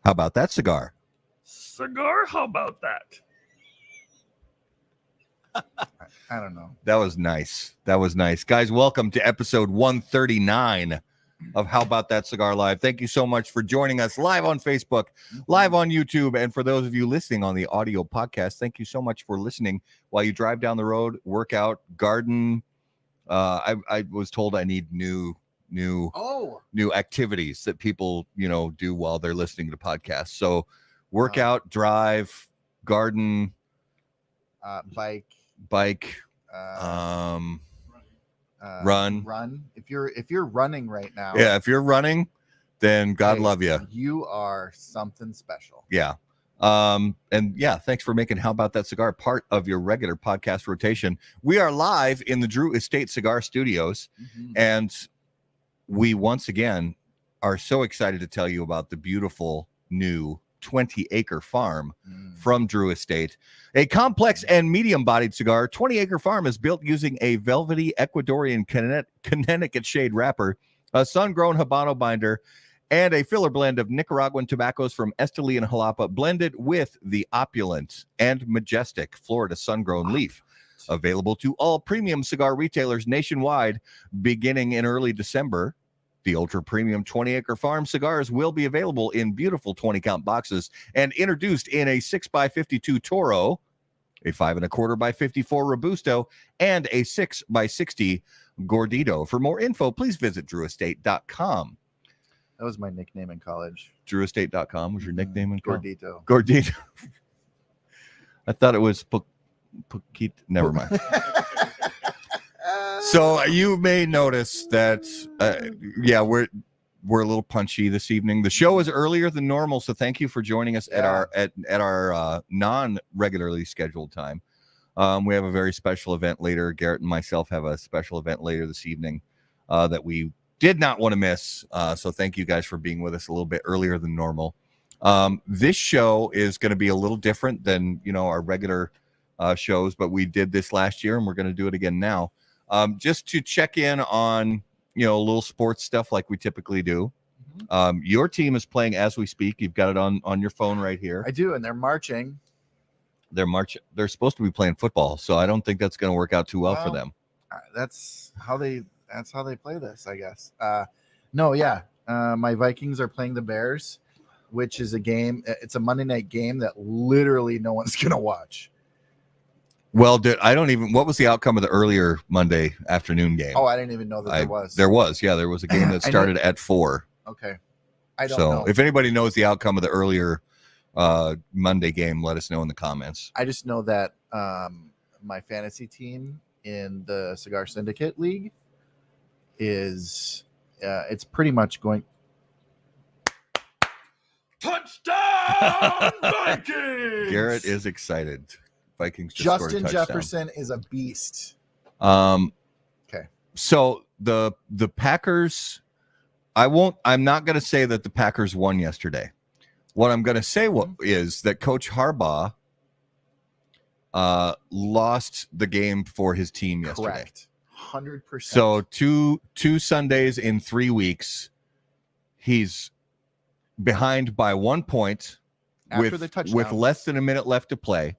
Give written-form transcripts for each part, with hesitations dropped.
How about that cigar? Cigar? How about that? I don't know. That was nice. Guys, welcome to episode 139 of How About That Cigar Live. Thank you so much for joining us live on Facebook, live on YouTube, and for those of you listening on the audio podcast, thank you so much for listening while you drive down the road, work out, garden. I was told I need new activities that people, do while they're listening to podcasts. So work out, drive, garden, bike, run. If you're running right now, if you're running, then God love you. You are something special. Yeah. Thanks for making How About That Cigar part of your regular podcast rotation. We are live in the Drew Estate Cigar Studios, and we once again are so excited to tell you about the beautiful new 20-acre farm from Drew Estate. A complex and medium-bodied cigar, 20-acre farm is built using a velvety Ecuadorian Connecticut shade wrapper, a sun-grown Habano binder, and a filler blend of Nicaraguan tobaccos from Esteli and Jalapa, blended with the opulent and majestic Florida sun-grown leaf. Available to all premium cigar retailers nationwide beginning in early December. The ultra-premium 20-acre farm cigars will be available in beautiful 20-count boxes and introduced in a 6x52 Toro, a 5.25x54 Robusto, and a 6x60 Gordito. For more info, please visit drewestate.com. That was my nickname in college. Drewestate.com was your nickname in college? Gordito. I thought it was Pukit. Never mind. So you may notice that, we're a little punchy this evening. The show is earlier than normal, so thank you for joining us at our non-regularly scheduled time. We have a very special event later. Garrett and myself have a special event later this evening that we did not want to miss. So thank you guys for being with us a little bit earlier than normal. This show is going to be a little different than our regular shows, but we did this last year and we're going to do it again now. Just to check in on, a little sports stuff like we typically do. Your team is playing as we speak. You've got it on your phone right here. I do, and they're marching. They're supposed to be playing football, so I don't think that's going to work out too well for them. That's how they play this, I guess. My Vikings are playing the Bears, which is a game. It's a Monday night game that literally no one's going to watch. Well, what was the outcome of the earlier Monday afternoon game? Oh, I didn't even know that there was. There was a game that started at 4. Okay. I don't know. If anybody knows the outcome of the earlier Monday game, let us know in the comments. I just know that my fantasy team in the Cigar Syndicate League is it's pretty much going touchdown Vikings. Garrett is excited. Vikings just Justin scored a touchdown. Jefferson is a beast. Okay. So the Packers, I'm not going to say that the Packers won yesterday. What I'm going to say is that Coach Harbaugh lost the game for his team yesterday. Correct. 100%. So two Sundays in 3 weeks, he's behind by 1 point After the touchdown. with less than a minute left to play.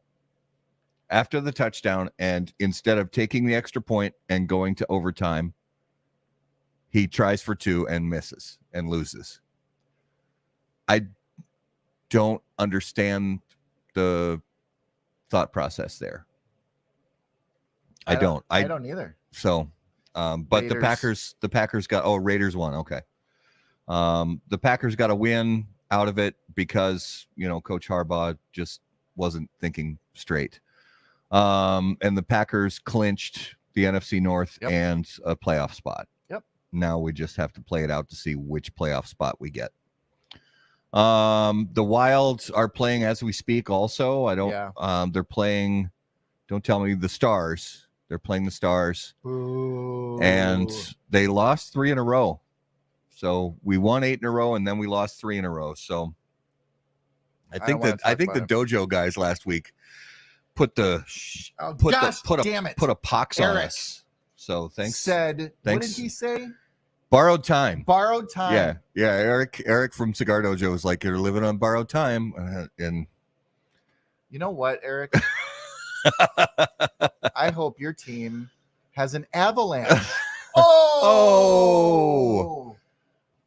After the touchdown, and instead of taking the extra point and going to overtime, he tries for 2 and misses and loses. I don't understand the thought process there. I don't either. So, but Raiders. the Packers got, Raiders won. Okay. The Packers got a win out of it because, Coach Harbaugh just wasn't thinking straight. And the Packers clinched the NFC North and a playoff spot. Yep. Now we just have to play it out to see which playoff spot we get. The Wilds are playing as we speak also. They're playing, don't tell me, the Stars. They're playing the Stars. Ooh. And they lost 3 in a row. So we won 8 in a row and then we lost 3 in a row. So I think the dojo guys last week put a pox on us. So thanks. What did he say? Borrowed time. Borrowed time. Yeah. Eric from Cigar Dojo was like, "You're living on borrowed time," and You know what, Eric? I hope your team has an avalanche. Oh!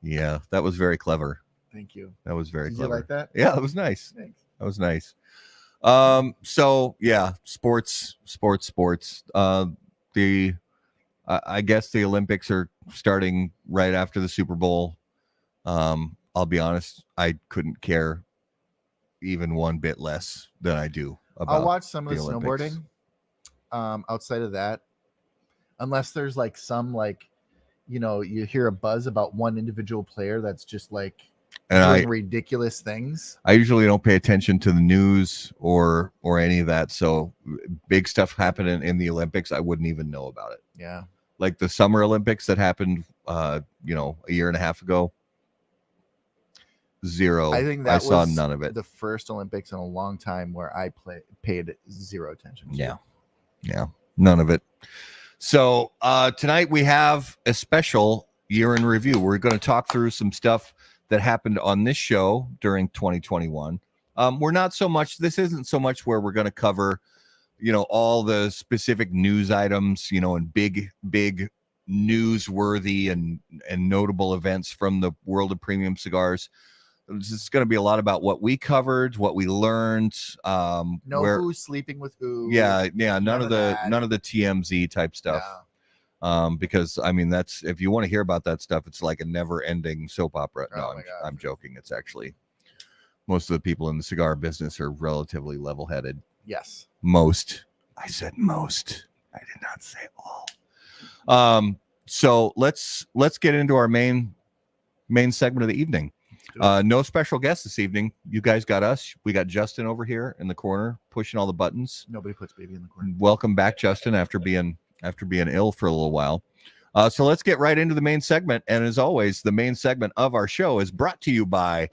Yeah, that was very clever. Thank you. That was very Did clever. you like that? Yeah, that was nice. Thanks. That was nice. So yeah, sports. I guess the Olympics are starting right after the Super Bowl. I'll be honest, I couldn't care even one bit less than I do about. I'll watch some of the Olympics. snowboarding. Outside of that, unless there's like some like, you hear a buzz about one individual player that's just like doing ridiculous things. I usually don't pay attention to the news or any of that. So big stuff happening in the Olympics, I wouldn't even know about it. Yeah. Like the Summer Olympics that happened, a year and a half ago. Zero. I think that I saw was none of it. The first Olympics in a long time where I paid zero attention to. Yeah, none of it. So tonight we have a special year in review. We're going to talk through some stuff that happened on this show during 2021. This isn't so much where we're going to cover, all the specific news items, and big newsworthy and notable events from the world of premium cigars. This is going to be a lot about what we covered, what we learned. Who's sleeping with who. Yeah. None of the TMZ type stuff. Yeah. Because that's, if you want to hear about that stuff, it's like a never ending soap opera. No, I'm joking. It's actually, most of the people in the cigar business are relatively level headed. Yes. Most. I said most. I did not say all. So let's get into our main segment of the evening. No special guest this evening. You guys got us. We got Justin over here in the corner pushing all the buttons. Nobody puts baby in the corner. Welcome back, Justin, after being ill for a little while. So let's get right into the main segment. And as always, the main segment of our show is brought to you by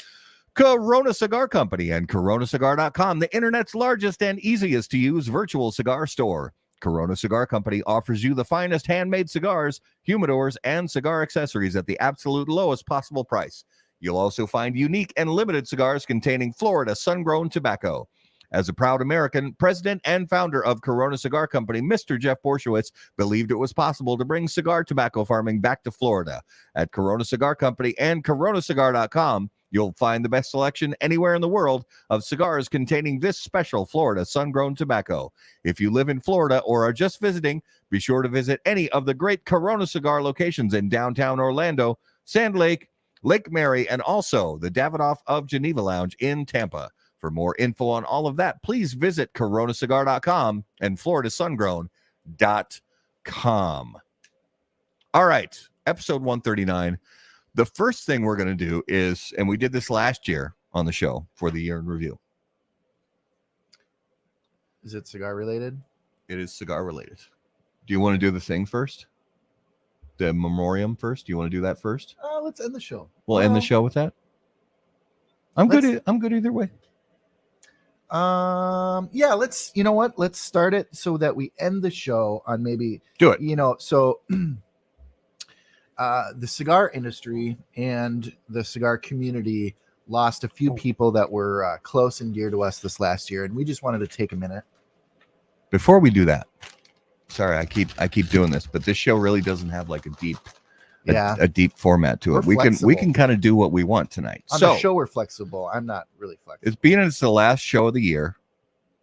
Corona Cigar Company and coronacigar.com, the internet's largest and easiest to use virtual cigar store. Corona Cigar Company offers you the finest handmade cigars, humidors, and cigar accessories at the absolute lowest possible price. You'll also find unique and limited cigars containing Florida sun-grown tobacco. As a proud American, president and founder of Corona Cigar Company, Mr. Jeff Borshowitz believed it was possible to bring cigar tobacco farming back to Florida. At Corona Cigar Company and coronacigar.com, you'll find the best selection anywhere in the world of cigars containing this special Florida sun-grown tobacco. If you live in Florida or are just visiting, be sure to visit any of the great Corona Cigar locations in downtown Orlando, Sand Lake, Lake Mary, and also the Davidoff of Geneva Lounge in Tampa. For more info on all of that, please visit coronacigar.com and floridasungrown.com. All right, episode 139. The first thing we're going to do is, and we did this last year on the show for the year in review. Is it cigar related? It is cigar related. Do you want to do the thing first? The memoriam first? Do you want to do that first? Let's end the show. We'll end the show with that. I'm good either way. Yeah, let's, you know what? Let's start it so that we end the show on maybe do it. So the cigar industry and the cigar community lost a few people that were close and dear to us this last year, and we just wanted to take a minute. Before we do that, sorry, I keep doing this, but this show really doesn't have like a deep format to it. We can kind of do what we want tonight. On the show, we're flexible. I'm not really flexible. It's the last show of the year,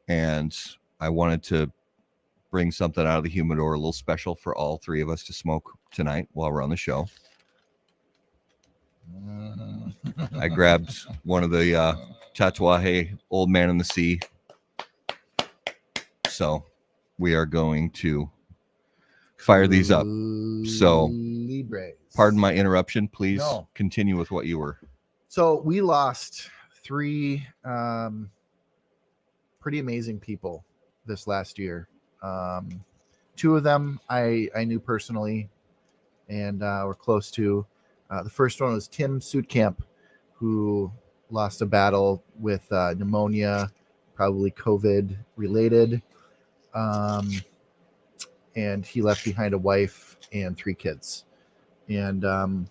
and I wanted to bring something out of the humidor, a little special for all three of us to smoke tonight while we're on the show. I grabbed one of the Tatuaje Old Man in the Sea. So we are going to fire these up. So pardon my interruption. Please continue with what you were. So we lost three pretty amazing people this last year. Two of them I knew personally and were close to. The first one was Tim Suitkamp, who lost a battle with pneumonia, probably COVID related. And he left behind a wife and three kids. and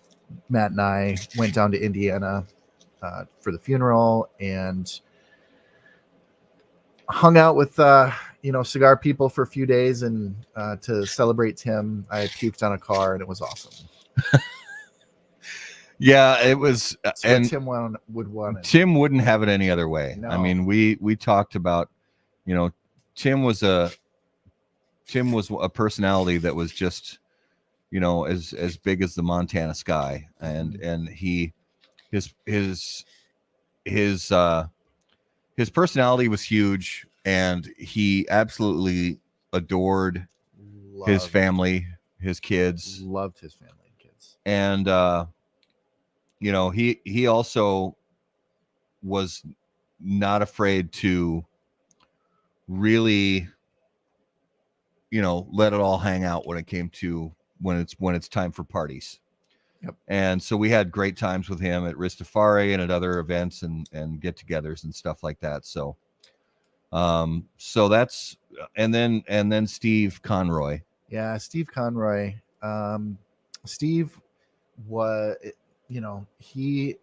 Matt and I went down to Indiana for the funeral and hung out with cigar people for a few days, and to celebrate Tim, I puked on a car, and it was awesome. Yeah, it was. And Tim would want it. Tim wouldn't have it any other way. No. I mean, we talked about, Tim was a personality that was just, as big as the Montana sky, and his personality was huge, and he absolutely adored his family, his kids, loved his family and kids, and he also was not afraid to really let it all hang out when it's time for parties. Yep. And so we had great times with him at Ristafari and at other events and get-togethers and stuff like that. So that's and then Steve Conroy. Yeah, Steve Conroy. Steve was, he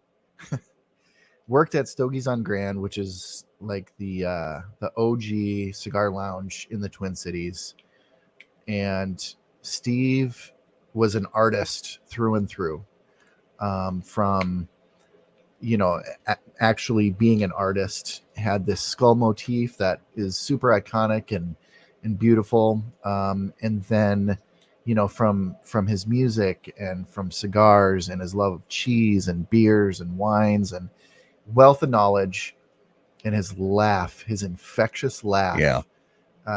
worked at Stogie's on Grand, which is like the OG cigar lounge in the Twin Cities. And Steve was an artist through and through, from, actually being an artist, had this skull motif that is super iconic and beautiful. And then, from his music and from cigars and his love of cheese and beers and wines and wealth of knowledge, and his laugh, his infectious laugh. Yeah.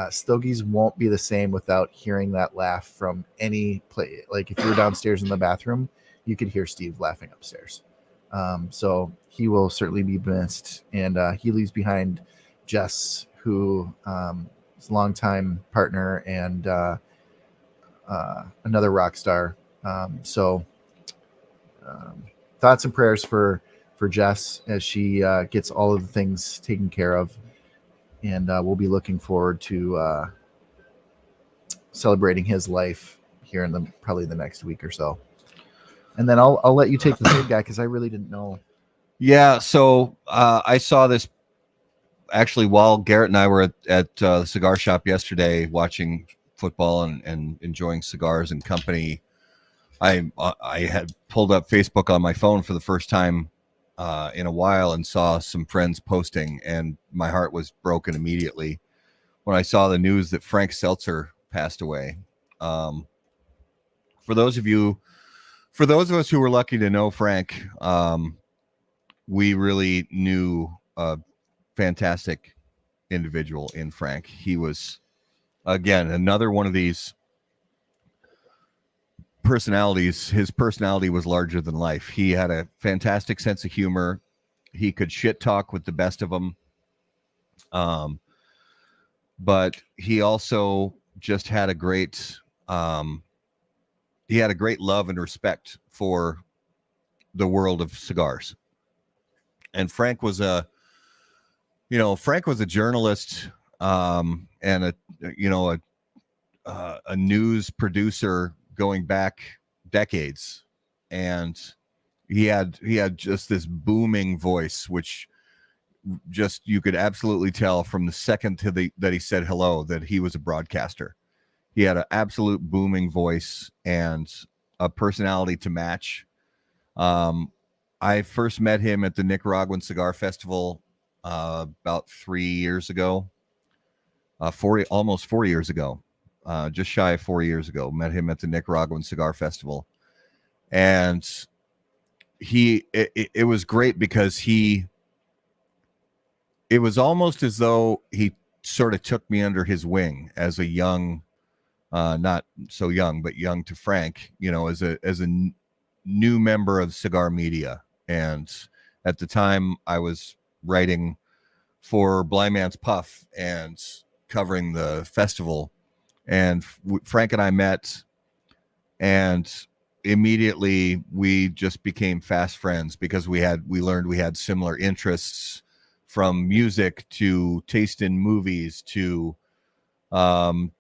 Stogies won't be the same without hearing that laugh from any place. Like if you were downstairs in the bathroom, you could hear Steve laughing upstairs. So he will certainly be missed. And he leaves behind Jess, who is a longtime partner and another rock star. Thoughts and prayers for Jess as she gets all of the things taken care of. And we'll be looking forward to celebrating his life here in probably the next week or so. And then I'll let you take the third guy, because I really didn't know. Yeah, so I saw this actually while Garrett and I were at the cigar shop yesterday watching football and enjoying cigars and company. I had pulled up Facebook on my phone for the first time in a while and saw some friends posting, and my heart was broken immediately when I saw the news that Frank Seltzer passed away. For those of us who were lucky to know Frank, we really knew a fantastic individual in Frank. He was, again, another one of these personalities. His personality was larger than life. He had a fantastic sense of humor. He could shit talk with the best of them. But he also just had a great love and respect for the world of cigars. And Frank was a journalist and a news producer going back decades, and he had just this booming voice, which just you could absolutely tell from the second that he said hello that he was a broadcaster. He had an absolute booming voice and a personality to match. I first met him at the Nicaraguan Cigar Festival about 3 years ago, almost 4 years ago. Just shy of 4 years ago, met him at the Nicaraguan Cigar Festival. And it was great because it was almost as though he sort of took me under his wing as a young, not so young, but young to Frank, as a new member of cigar media. And at the time I was writing for Blind Man's Puff and covering the festival. And Frank and I met, and immediately we just became fast friends because we learned we had similar interests, from music to taste in movies to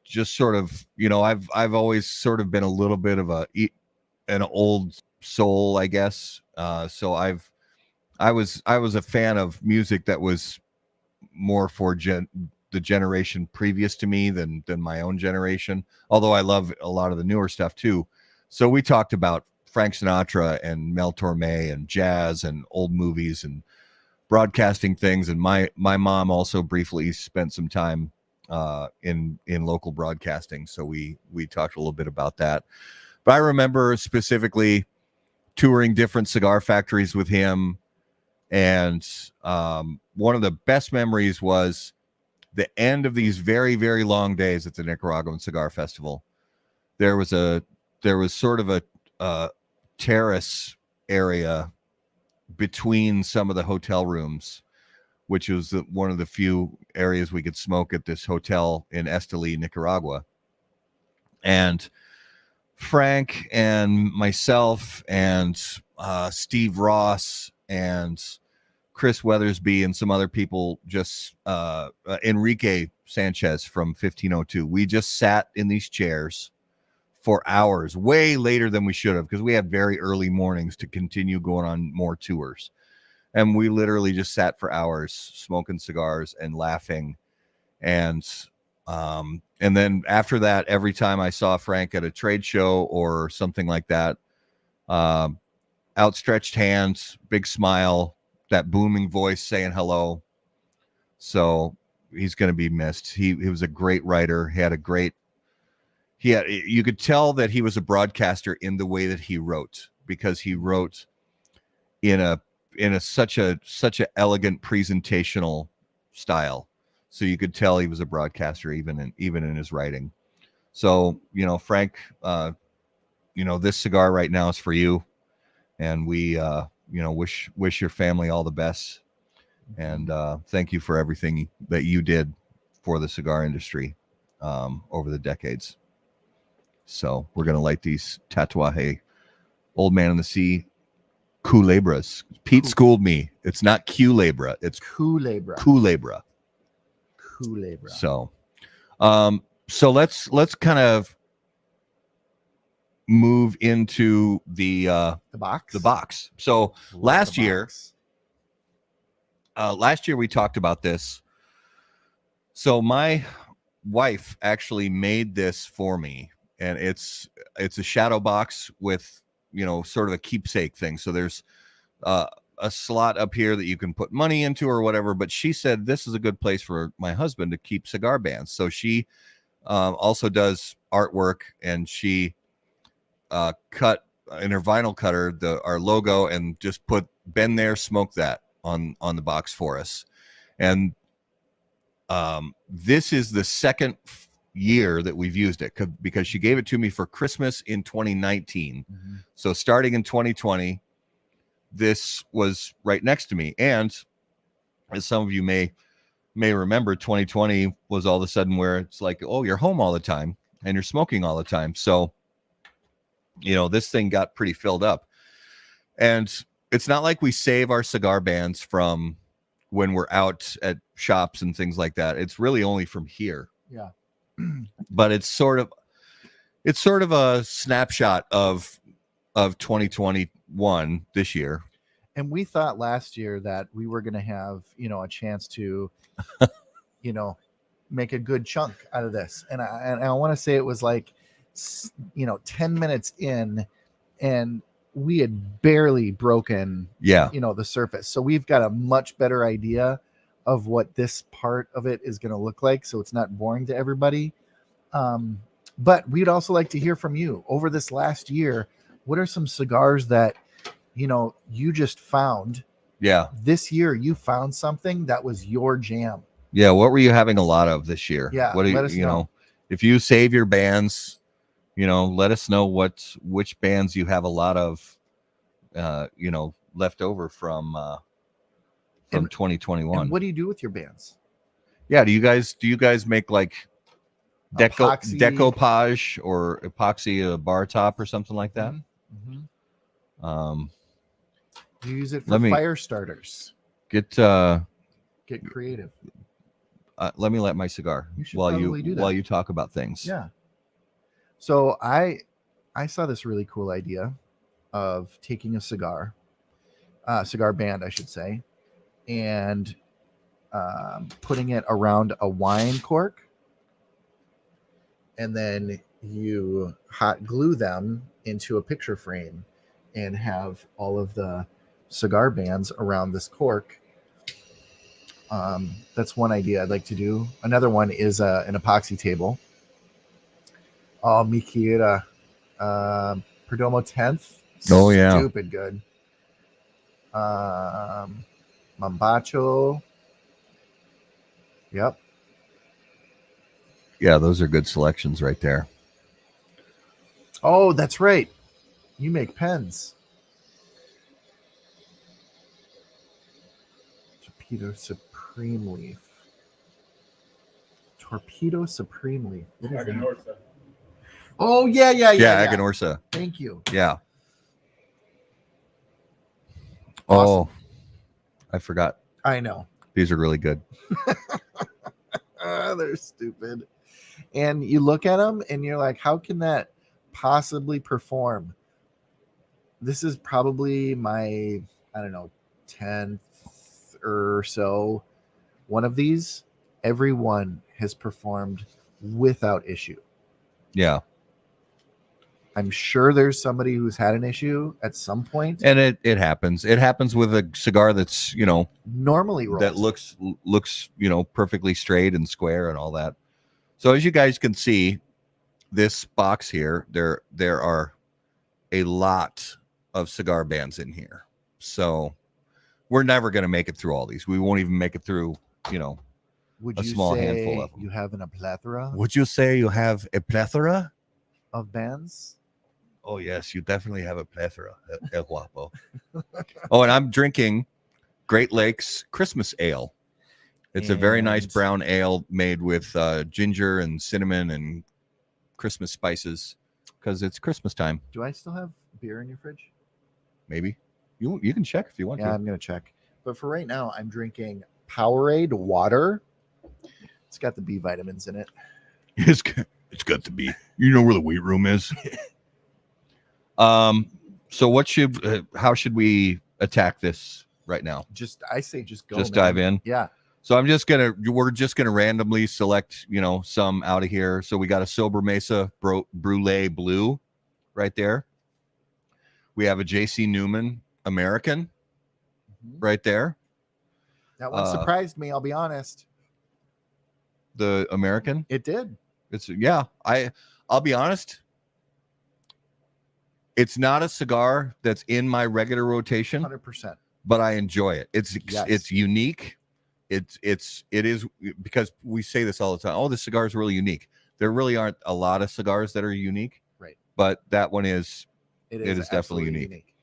just sort of, I've always sort of been a little bit of an old soul, I guess. So I was a fan of music that was more for the generation previous to me than my own generation. Although I love a lot of the newer stuff too. So we talked about Frank Sinatra and Mel Torme and jazz and old movies and broadcasting things. And my mom also briefly spent some time in local broadcasting. So we talked a little bit about that. But I remember specifically touring different cigar factories with him. And one of the best memories was the end of these very, very long days at the Nicaraguan Cigar Festival. There was sort of a terrace area between some of the hotel rooms, which was one of the few areas we could smoke at this hotel in Esteli, Nicaragua. And Frank and myself and Steve Ross and Chris Weathersby and some other people, just Enrique Sanchez from 1502. We just sat in these chairs for hours, way later than we should have, because we had very early mornings to continue going on more tours. And we literally just sat for hours smoking cigars and laughing. And then after that, every time I saw Frank at a trade show or something like that, outstretched hands, big smile, that booming voice saying hello. So he's going to be missed. He was a great writer. You could tell that he was a broadcaster in the way that he wrote, because he wrote in a such a elegant presentational style. So you could tell he was a broadcaster even in his writing. So, Frank, this cigar right now is for you, and we wish your family all the best, and thank you for everything that you did for the cigar industry over the decades. So we're going to light these Tatuaje Old Man in the Sea Culebras. Pete schooled me. It's not Culebra. It's Culebra. Culebra. Culebra. So let's kind of move into the box. The box. So last year we talked about this. So my wife actually made this for me. And it's a shadow box with, sort of a keepsake thing. So there's a slot up here that you can put money into or whatever. But she said this is a good place for my husband to keep cigar bands. So she also does artwork, and she cut in her vinyl cutter our logo and just put "Been There, Smoke That" on the box for us. And this is the second year that we've used it, because she gave it to me for Christmas in 2019. Mm-hmm. So starting in 2020, this was right next to me. And as some of you may remember, 2020 was all of a sudden where it's like, oh, you're home all the time and you're smoking all the time. So, this thing got pretty filled up. And it's not like we save our cigar bands from when we're out at shops and things like that. It's really only from here. Yeah. But it's sort of a snapshot of 2021 this year. And we thought last year that we were going to have, a chance to, make a good chunk out of this. And I want to say it was like, 10 minutes in, and we had barely broken, the surface. So we've got a much better idea of what this part of it is going to look like, so it's not boring to everybody. But we'd also like to hear from you over this last year. What are some cigars that you just found? Yeah, this year you found something that was your jam. Yeah, what were you having a lot of this year? Yeah, what do you know? If you save your bands, let us know which bands you have a lot of left over from 2021. And what do you do with your bands? Yeah, do you guys make like decoupage or epoxy a bar top or something like that? Mm-hmm. You use it for fire starters. Get creative. Let me light my cigar while you talk about things. Yeah. So I saw this really cool idea of taking a cigar band, I should say, and putting it around a wine cork, and then you hot glue them into a picture frame and have all of the cigar bands around this cork. That's one idea I'd like to do. Another one is an epoxy table. Oh, Mikira, Perdomo 10th. Oh, yeah. Stupid good. Mambacho. Yep. Yeah, those are good selections right there. Oh, that's right. You make pens. Torpedo Supreme Leaf. Torpedo Supreme Leaf. What is that? Oh, yeah. Aganorsa. Thank you. Yeah. Awesome. Oh, I forgot. I know. These are really good. They're stupid. And you look at them and you're like, how can that possibly perform? This is probably my, I don't know, 10th or so one of these. Every one has performed without issue. Yeah. I'm sure there's somebody who's had an issue at some point. And it happens. It happens with a cigar that's, Normally rolled. that looks, perfectly straight and square and all that. So as you guys can see, this box here, there are a lot of cigar bands in here. So we're never going to make it through all these. We won't even make it through, Would a you small say handful of them. you have a plethora Would you say you have a plethora? of bands? Oh, yes, you definitely have a plethora, El Guapo. Oh, and I'm drinking Great Lakes Christmas Ale. It's a very nice And- brown ale made with ginger and cinnamon and Christmas spices because it's Christmas time. Do I still have beer in your fridge? Maybe. You can check if you want Yeah, to. I'm going to check. But for right now, I'm drinking Powerade water. It's got the B vitamins in it. It's got to be. You know where the weight room is. So how should we attack this right now? I say just go. Just man. dive in. Yeah. So we're just gonna randomly select, some out of here. So we got a Sober Mesa Brulee Blue right there. We have a JC Newman American right there. That one surprised me, I'll be honest. The American. It did. I'll be honest. It's not a cigar that's in my regular rotation, 100%. but I enjoy it. It's unique. It is because we say this all the time. Oh, the cigar is really unique. There really aren't a lot of cigars that are unique, right? But that one is. It is definitely unique.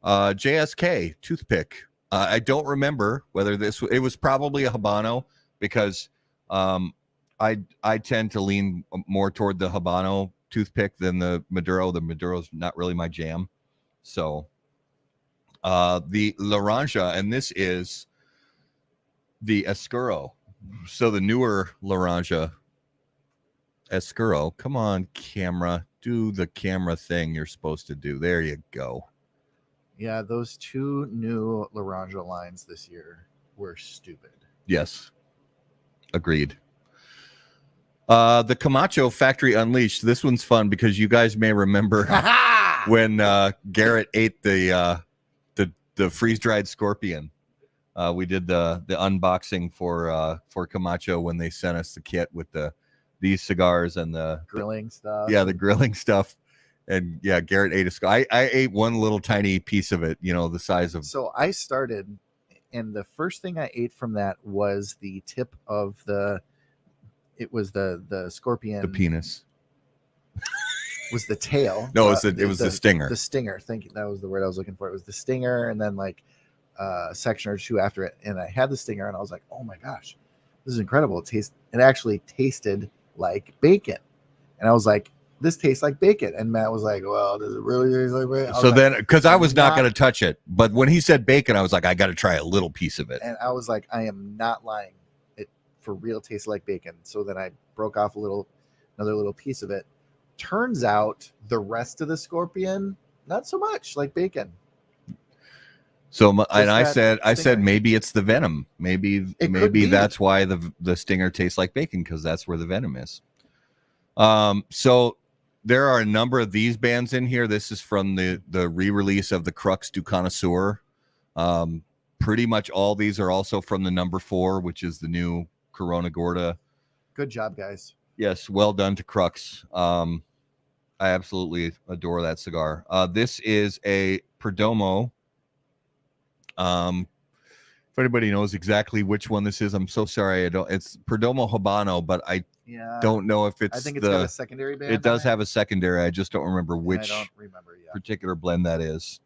JSK toothpick. I don't remember whether it was probably a Habano because I tend to lean more toward the Habano toothpick than the Maduro. The Maduro's not really my jam. So the Laranja, and this is the Escuro. So the newer Laranja Escuro. Come on, camera. Do the camera thing you're supposed to do. There you go. Yeah, those two new Laranja lines this year were stupid. Yes. Agreed. The Camacho Factory Unleashed. This one's fun because you guys may remember when Garrett ate the freeze-dried scorpion. We did the unboxing for Camacho when they sent us the kit with these cigars and the grilling stuff. Yeah, the grilling stuff. And yeah, Garrett ate I ate one little tiny piece of it, the size of. So I started, and the first thing I ate from that was the tip of the scorpion. The penis. Was the tail. No, it was the stinger. The stinger. Thank you. That was the word I was looking for. It was the stinger, and then like a section or two after it. And I had the stinger, and I was like, oh my gosh, this is incredible. It actually tasted like bacon. And I was like, this tastes like bacon. And Matt was like, well, does it really taste like bacon? So then, because I was not going to touch it, but when he said bacon, I was like, I got to try a little piece of it. And I was like, I am not lying. It for real tastes like bacon. So then I broke off another little piece of it. Turns out the rest of the scorpion not so much like bacon. So Just I that said stinger. maybe it's the venom. Maybe It could be. that's why the stinger tastes like bacon, because that's where the venom is. So there are a number of these bands in here. This is from the re-release of the Crux du Connoisseur. Pretty much all these are also from the number 4, which is the new Corona Gorda. Good job, guys. Yes, well done to Crux. I absolutely adore that cigar. This is a Perdomo. If anybody knows exactly which one this is, I'm so sorry. I don't. It's Perdomo Habano, but I don't know if it's. I think it's got a secondary band. It does have a secondary. I just don't remember which I don't remember. Yeah. particular blend that is.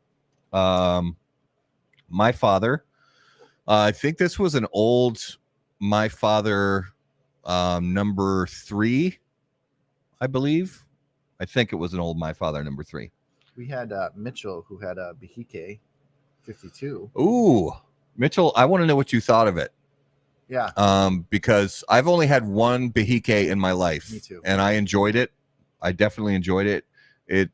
My Father. I think this was an old My Father number 3, I believe. I think it was an old My Father number 3. We had Mitchell, who had a Behike 52. Ooh, Mitchell, I want to know what you thought of it. Yeah. Because I've only had one Behike in my life. Me too. And I enjoyed it. I definitely enjoyed it. It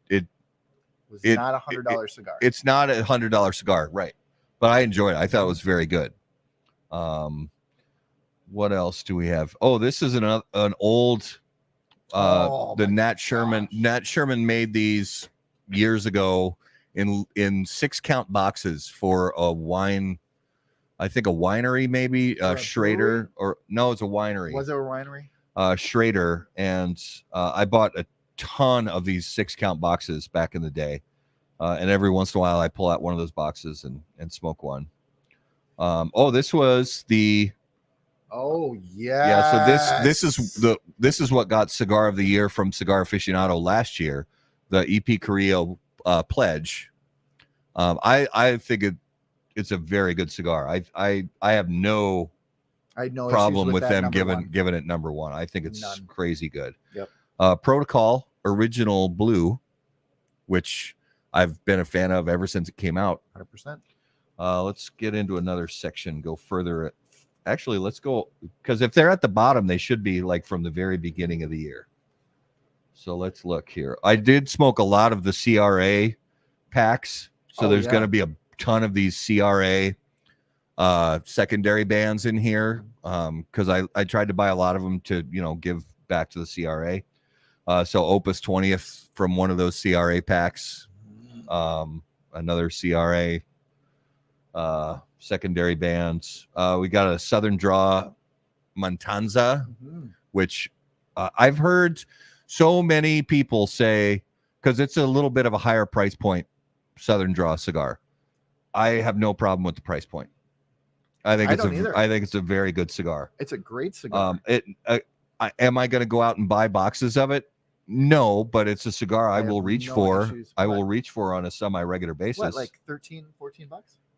was not $100 cigar. It's not a $100 cigar, right? But I enjoyed it. I thought it was very good. What else do we have? Oh, this is an old the Nat Sherman. Gosh. Nat Sherman made these years ago in 6-count boxes for a wine. I think a winery, maybe Schrader, or no, it's a winery. Was it a winery? Schrader, and I bought a ton of these 6-count boxes back in the day, and every once in a while I pull out one of those boxes and smoke one. This was the. Oh yeah. Yeah, so this is what got Cigar of the Year from Cigar Aficionado last year, the EP Carrillo pledge. I think it's a very good cigar. I have no problem with them giving it number 1. I think it's crazy good. Yep. Protocol Original Blue, which I've been a fan of ever since it came out. 100%. Let's get into another section. Go further. Actually, let's go, because if they're at the bottom, they should be like from the very beginning of the year. So let's look here. I did smoke a lot of the CRA packs. So there's going to be a ton of these CRA secondary bands in here, because I tried to buy a lot of them to give back to the CRA. So Opus 20th from one of those CRA packs, another CRA secondary bands. We got a Southern Draw Montanza, which I've heard so many people say, because it's a little bit of a higher price point Southern Draw cigar. I have no problem with the price point. I think it's a very good cigar. It's a great cigar. Am I going to go out and buy boxes of it? No, but it's a cigar I will reach for. I will reach for on a semi-regular basis. What, like $13, $14?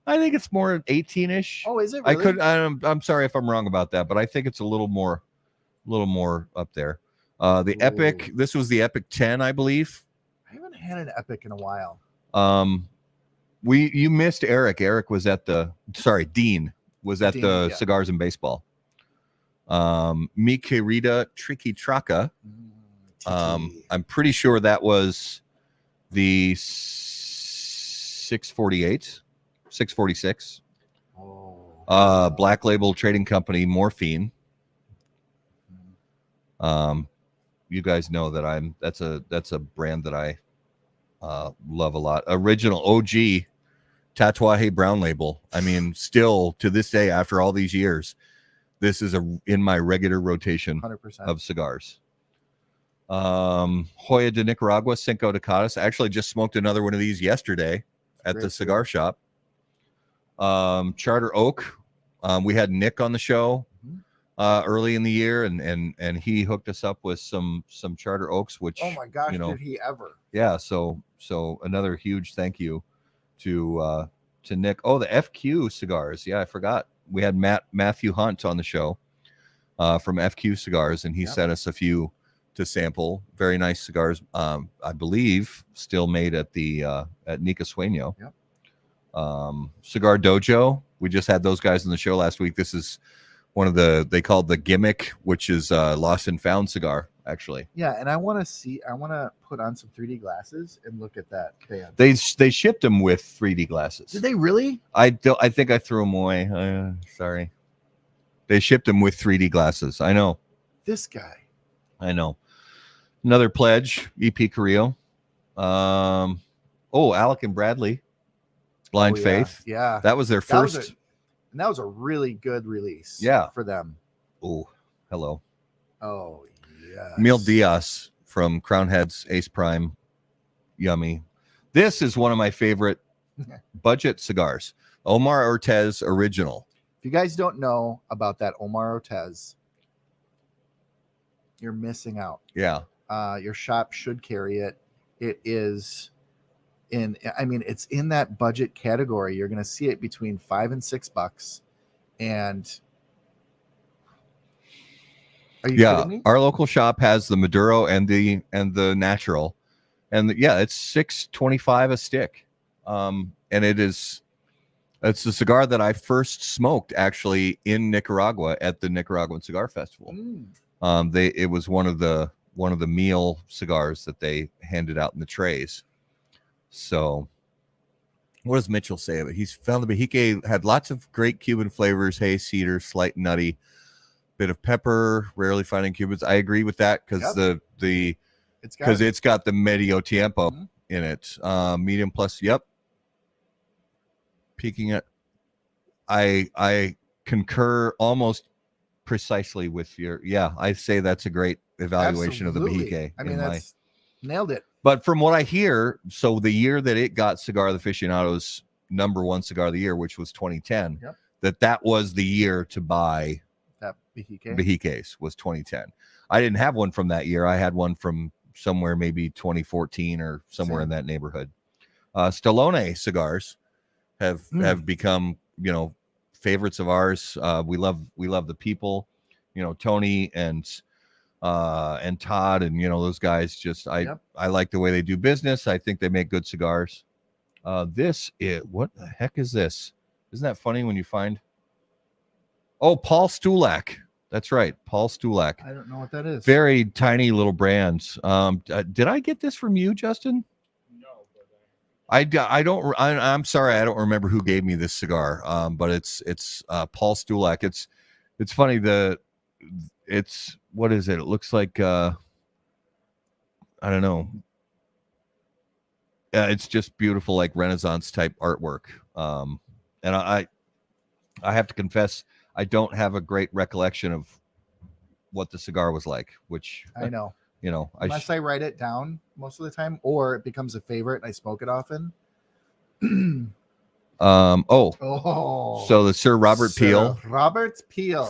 I think it's more 18-ish. Oh, is it really? I'm sorry if I'm wrong about that, but I think it's a little more up there. The Epic, this was the Epic 10, I believe. I haven't had an Epic in a while. You missed Eric. Dean was at the Cigars and Baseball. Mi Querida Tricky Traca. I'm pretty sure that was the 646. Black Label Trading Company Morphine. You guys know that that's a brand that I love a lot. Original OG Tatuaje Brown Label. I mean, still to this day, after all these years, this is in my regular rotation 100%. of cigars. Joya de Nicaragua Cinco de Cadas. I actually just smoked another one of these yesterday at the cigar shop. Charter Oak. We had Nick on the show early in the year, and he hooked us up with some Charter Oaks, which, oh my gosh, did he ever? Yeah, so another huge thank you to Nick. Oh, the FQ cigars. Yeah, I forgot. We had Matthew Hunt on the show from FQ Cigars, and he sent us a few to sample. Very nice cigars. I believe still made at Nica Sueño. Yep. Cigar Dojo. We just had those guys on the show last week. This is they called the gimmick, which is Lost and Found cigar, actually. Yeah, and I want to put on some 3D glasses and look at that band. They shipped them with 3D glasses. Did they really? I think I threw them away. Sorry. They shipped them with 3D glasses. I know. This guy. I know. Another pledge, EP Carrillo. Alec and Bradley, Blind Faith. Yeah. That was their first. That was a really good release. Yeah. For them. Oh, hello. Oh, yeah. Mil Diaz from Crown Heads, Ace Prime. Yummy. This is one of my favorite budget cigars. Omar Ortez Original. If you guys don't know about that Omar Ortez, you're missing out. Yeah. Your shop should carry it. It is it's in that budget category. You're going to see it between $5 and $6. And are you kidding me? Our local shop has the Maduro and the natural, and it's $6.25 a stick. And it's the cigar that I first smoked actually in Nicaragua at the Nicaraguan Cigar Festival. It was one of the meal cigars that they handed out in the trays. So what does Mitchell say of it? He's found the Bahique had lots of great Cuban flavors, hay, cedar, slight nutty, bit of pepper, rarely finding Cubans. I agree with that because it's got the medio tiempo in it. Medium plus, peaking it. I concur almost precisely with your I say that's a great evaluation of the Bahique. I mean, that's nailed it. But from what I hear, so the year that it got Cigar of the Aficionado's #1 cigar of the year, which was 2010, that was the year to buy that Bahiques was 2010. I didn't have one from that year. I had one from somewhere maybe 2014 or somewhere in that neighborhood. Stallone cigars have become favorites of ours. We love the people, Tony and Todd and those guys. Just I like the way they do business. I think they make good cigars. What the heck is this? Isn't that funny when you find? Oh, Paul Stulak. That's right, Paul Stulak. I don't know what that is. Very tiny little brands. Did I get this from you, Justin? I don't. I'm sorry, I don't remember who gave me this cigar. But it's Paul Stulak. It's funny. It's what is it? It looks like I don't know. It's just beautiful, like Renaissance type artwork. And I have to confess, I don't have a great recollection of what the cigar was like. Which I know. Unless I write it down most of the time, or it becomes a favorite and I smoke it often. So the Sir Robert Peel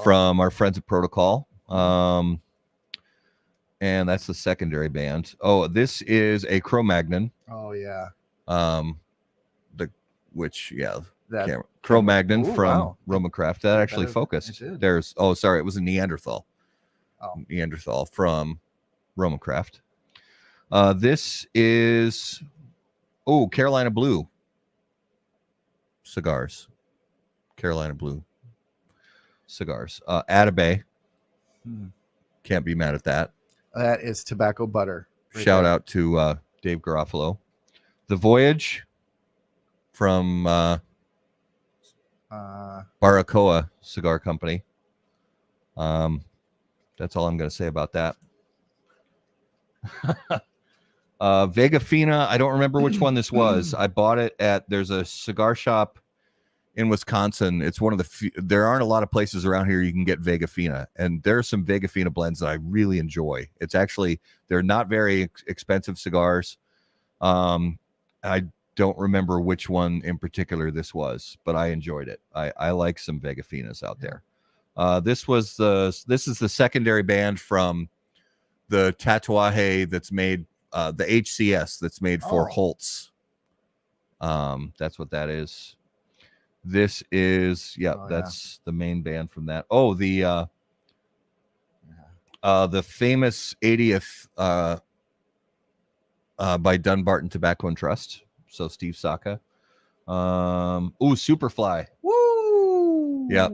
from our friends at Protocol, and that's the secondary band. This is a Cro-Magnon. Cro-Magnon from Roma Craft that actually focused. It was a Neanderthal. Neanderthal from Roma Craft. This is Carolina Blue cigars. Carolina Blue cigars. Atabay. Can't be mad at that. That is tobacco butter. Shout out to Dave Garofalo. The Voyage from Baracoa Cigar Company. That's all I'm going to say about that. Vega Fina, I don't remember which one this was. I bought it there's a cigar shop in Wisconsin. It's one of the few, there aren't a lot of places around here you can get Vega Fina, and there are some Vega Fina blends that I really enjoy. It's actually, they're not very expensive cigars. I don't remember which one in particular this was, but I enjoyed it. I like some Vega Finas out there. This is the secondary band from the Tatuaje that's made, the HCS that's made for Holtz. That's what that is. This is, that's the main band from that. The famous 80th by Dunbarton Tobacco and Trust. So Steve Saka. Superfly. Woo! Yeah,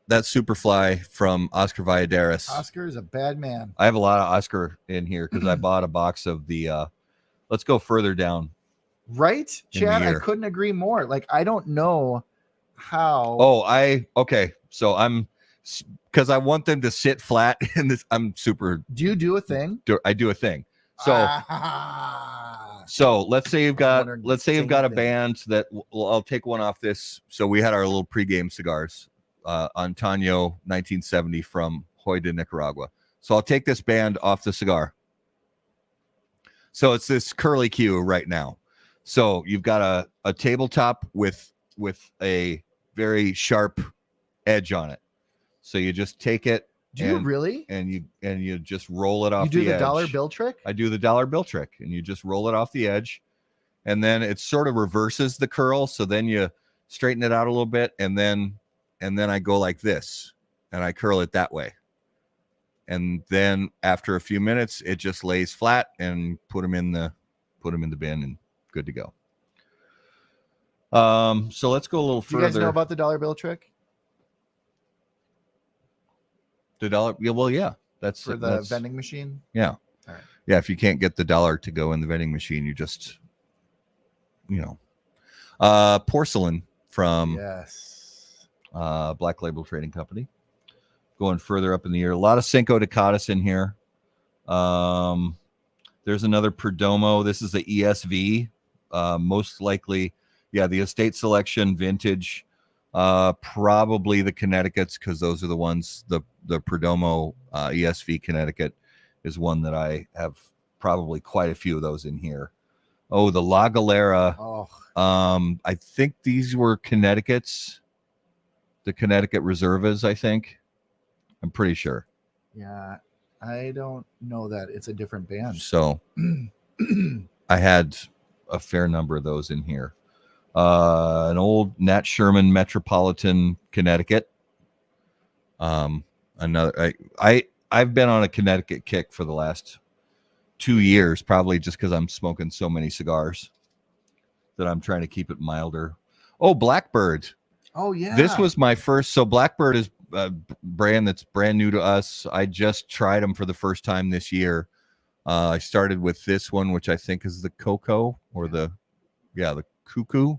that Superfly from Oscar Valladares. Oscar is a bad man. I have a lot of Oscar in here because I bought a box of the. Let's go further down. Right, In the Chad? I year. couldn't agree more. Like, I don't know how. Oh, okay. So I'm because I want them to sit flat in this. I'm super. Do you do a thing? I do a thing. So. So let's say you've got a band that I'll take one off this. So we had our little pregame cigars, Antonio 1970 from Hoyda, Nicaragua. So I'll take this band off the cigar. So it's this curly Q right now. So you've got a tabletop with a very sharp edge on it. So you just take it. Do you really? And you just roll it off. You do the edge. dollar bill trick? I do the dollar bill trick, and you just roll it off the edge, and then it sort of reverses the curl. So then you straighten it out a little bit, and then I go like this, and I curl it that way. And then after a few minutes, it just lays flat, and put them in the bin, and good to go. So let's go a little further. You guys know about the dollar bill trick? The dollar, yeah, well, yeah, that's for the vending machine. Yeah, all right. Yeah. If you can't get the dollar to go in the vending machine, you just, porcelain from Black Label Trading Company. Going further up in the year, a lot of Cinco de Cadas in here. There's another Perdomo. This is the ESV, most likely, the Estate Selection Vintage. Probably the Connecticut's, because those are the ones. The Perdomo ESV Connecticut is one that I have probably quite a few of those in here. Oh, the La Galera. I think these were Connecticut's, the Connecticut Reservas, I think. I'm pretty sure. Yeah, I don't know that. It's a different band. So I had a fair number of those in here. An old Nat Sherman Metropolitan Connecticut. Another I've been on a Connecticut kick for the last 2 years, probably just because I'm smoking so many cigars that I'm trying to keep it milder. Oh, Blackbird. Oh yeah. This was my first. So Blackbird is a brand that's brand new to us. I just tried them for the first time this year. I started with this one, which I think is the Cocoa or the Cuckoo.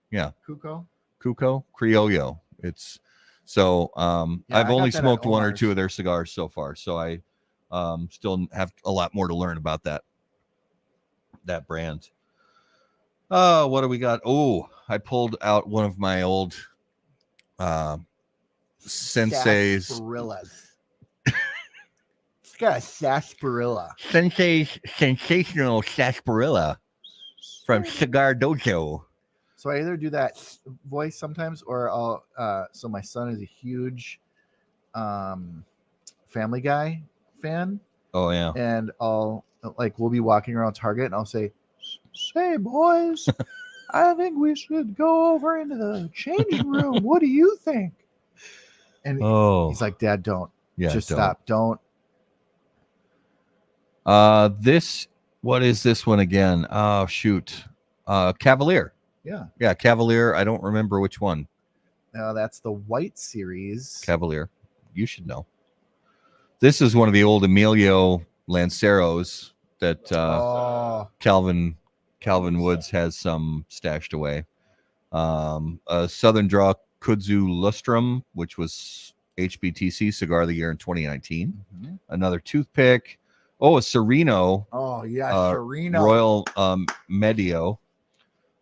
Yeah. Cuco Criollo. It's so I've only smoked one or two of their cigars so far. So I still have a lot more to learn about that brand. What do we got? Oh, I pulled out one of my old Sensei's Sarsparillas. It's got a sarsaparilla. Sensei's sensational sarsaparilla from Cigar Dojo. So I either do that voice sometimes, or I'll. So my son is a huge Family Guy fan. Oh yeah. And we'll be walking around Target, and I'll say, "Say, boys, I think we should go over into the changing room. What do you think?" And he's like, "Dad, don't. Just stop. Don't." What is this one again? Oh shoot. Cavalier. Yeah, Cavalier. I don't remember which one. That's the White Series. Cavalier. You should know. This is one of the old Emilio Lanceros that Calvin Woods has some stashed away. A Southern Draw Kudzu Lustrum, which was HBTC Cigar of the Year in 2019. Mm-hmm. Another toothpick. Oh, a Sereno. Oh yeah, Sereno. Royal Medio.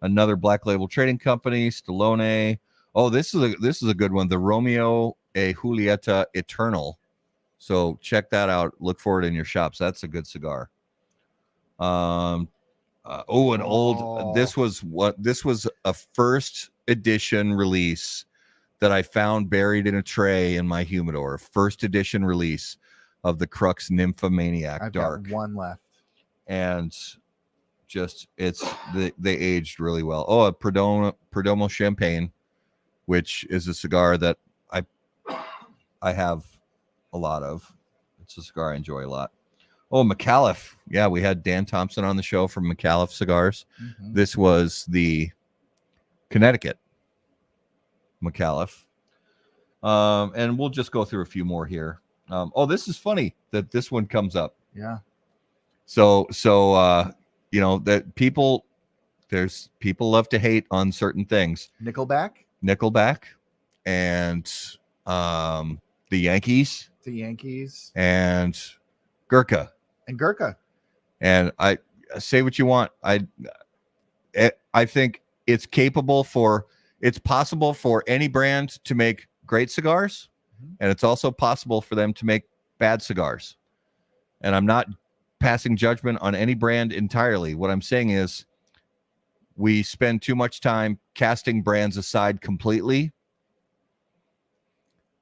Another Black Label Trading Company, Stallone. Oh, this is a good one. The Romeo e Julieta Eternal. So check that out. Look for it in your shops. That's a good cigar. This was a first edition release that I found buried in a tray in my humidor. First edition release of the Crux Nymphomaniac I've Dark. got one left. And they aged really well. Oh, a Perdomo Champagne, which is a cigar that I have a lot of. It's a cigar I enjoy a lot. Oh, McAuliffe. Yeah, we had Dan Thompson on the show from McAuliffe Cigars. Mm-hmm. This was the Connecticut McAuliffe. And we'll just go through a few more here. Oh, this is funny that this one comes up. Yeah. So that there's people love to hate on certain things. Nickelback, and the Yankees, and Gurkha. And I say what you want. I think it's possible for any brand to make great cigars, and it's also possible for them to make bad cigars. And I'm not passing judgment on any brand entirely. What I'm saying is we spend too much time casting brands aside completely,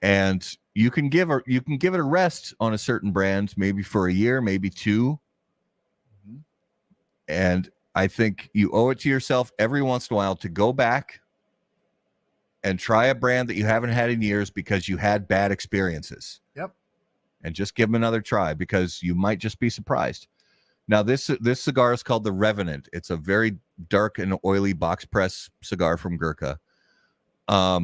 and you can give it a rest on a certain brand, maybe for a year, maybe two. And I think you owe it to yourself every once in a while to go back and try a brand that you haven't had in years because you had bad experiences. Yep. And just give them another try, because you might just be surprised. Now, this cigar is called the Revenant. It's a very dark and oily box press cigar from Gurkha. I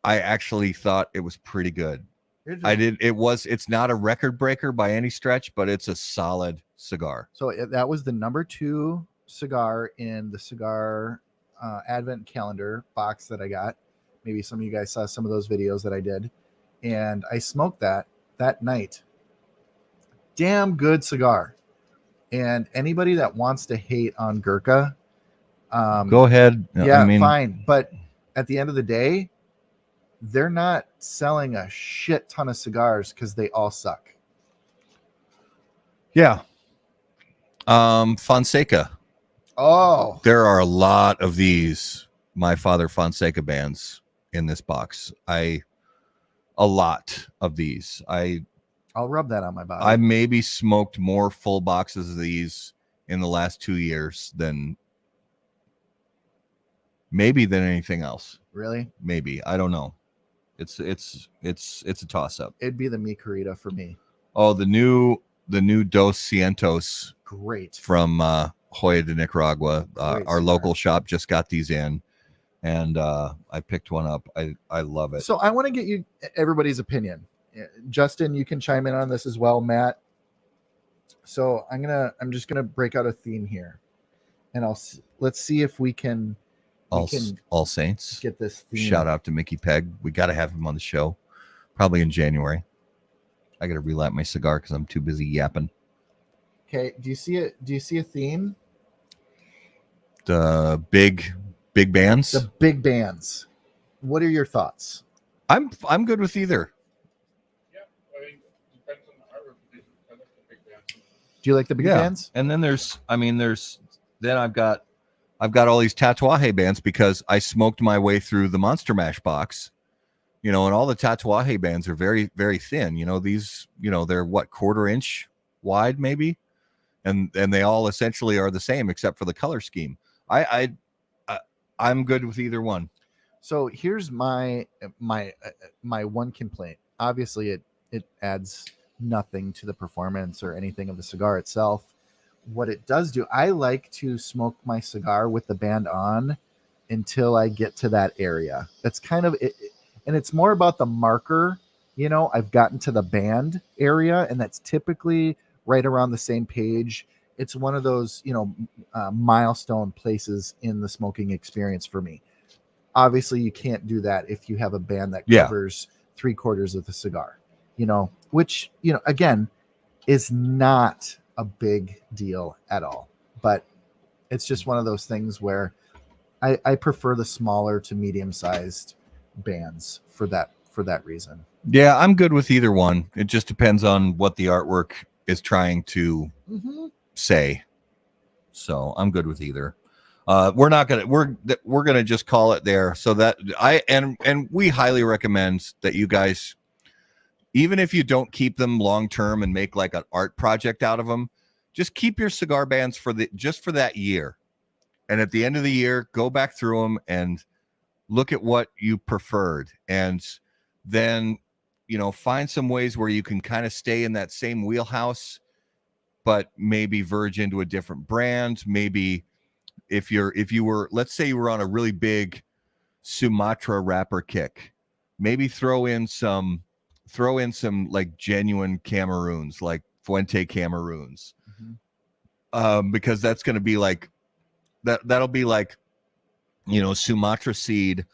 actually thought it was pretty good. It's not a record breaker by any stretch, but it's a solid cigar. So that was the number 2 cigar in the cigar advent calendar box that I got. Maybe some of you guys saw some of those videos that I did, and I smoked that night. Damn good cigar. And anybody that wants to hate on Gurkha, go ahead. Yeah, fine. But at the end of the day, they're not selling a shit ton of cigars because they all suck. Yeah. Fonseca. Oh, there are a lot of these My Father Fonseca bands in this box. A lot of these. I'll rub that on my body. I maybe smoked more full boxes of these in the last 2 years than anything else. Really? Maybe. I don't know. It's a toss up. It'd be the Mi Carita for me. Oh, the new Dos Cientos. Great. From Hoya de Nicaragua. Our local shop just got these in, and I picked one up. I love it. So I want to get everybody's opinion. Justin, you can chime in on this as well, Matt. So I'm just gonna break out a theme here, and let's see if we can All Saints. Get this theme. Shout out to Mickey Pegg. We got to have him on the show, probably in January. I got to relight my cigar because I'm too busy yapping. Okay. Do you see it? Do you see a theme? The big bands. The big bands. What are your thoughts? I'm good with either. Yeah, I think it depends on the artwork. I like the big bands. Do you like the big bands? And then I've got all these Tatuaje bands because I smoked my way through the Monster Mash box, and all the Tatuaje bands are very, very thin. These, they're what, 1/4 inch wide maybe, and they all essentially are the same except for the color scheme. I'm good with either one. So here's my one complaint. Obviously, it adds nothing to the performance or anything of the cigar itself. What it does do, I like to smoke my cigar with the band on until I get to that area. That's kind of it, and it's more about the marker. I've gotten to the band area, and that's typically right around the same page. It's one of those, milestone places in the smoking experience for me. Obviously, you can't do that if you have a band that covers 3/4 of the cigar, which, again, is not a big deal at all. But it's just one of those things where I prefer the smaller to medium-sized bands for that reason. Yeah, I'm good with either one. It just depends on what the artwork is trying to say. So I'm good with either. We're gonna just call it there. So that we highly recommend that you guys, even if you don't keep them long term and make like an art project out of them, just keep your cigar bands for that year. And at the end of the year, go back through them and look at what you preferred, and then find some ways where you can kind of stay in that same wheelhouse, but maybe verge into a different brand. Maybe if you were, let's say you were on a really big Sumatra wrapper kick, maybe throw in some like genuine Cameroons, like Fuente Cameroons, because that's going to be like that'll be like, Sumatra seed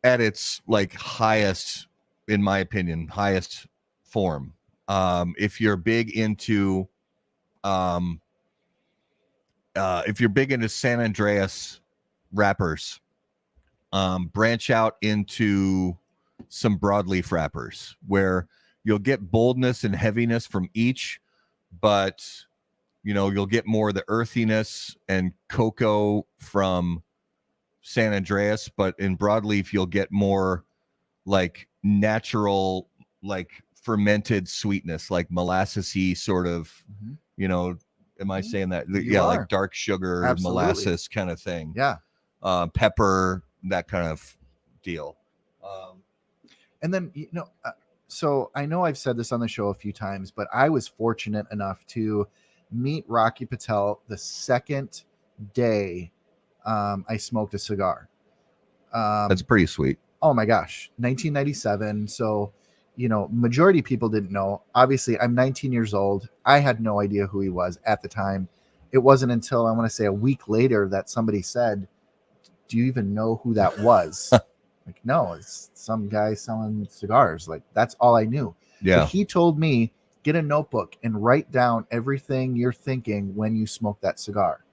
at its like highest, in my opinion, highest form. If you're big into San Andreas wrappers, branch out into some broadleaf wrappers where you'll get boldness and heaviness from each, but you'll get more of the earthiness and cocoa from San Andreas, but in broadleaf you'll get more like natural, like fermented sweetness, like molassesy sort of, am I saying that? You are. Like dark sugar, Absolutely. molasses kind of thing. Yeah. Pepper, that kind of deal. And then, so I know I've said this on the show a few times, but I was fortunate enough to meet Rocky Patel the second day I smoked a cigar. That's pretty sweet. Oh my gosh, 1997. So, majority of people didn't know. Obviously, I'm 19 years old. I had no idea who he was at the time. It wasn't until I want to say a week later that somebody said, "Do you even know who that was?" Like, no, it's some guy selling cigars. Like, that's all I knew. Yeah. But he told me, get a notebook and write down everything you're thinking when you smoke that cigar.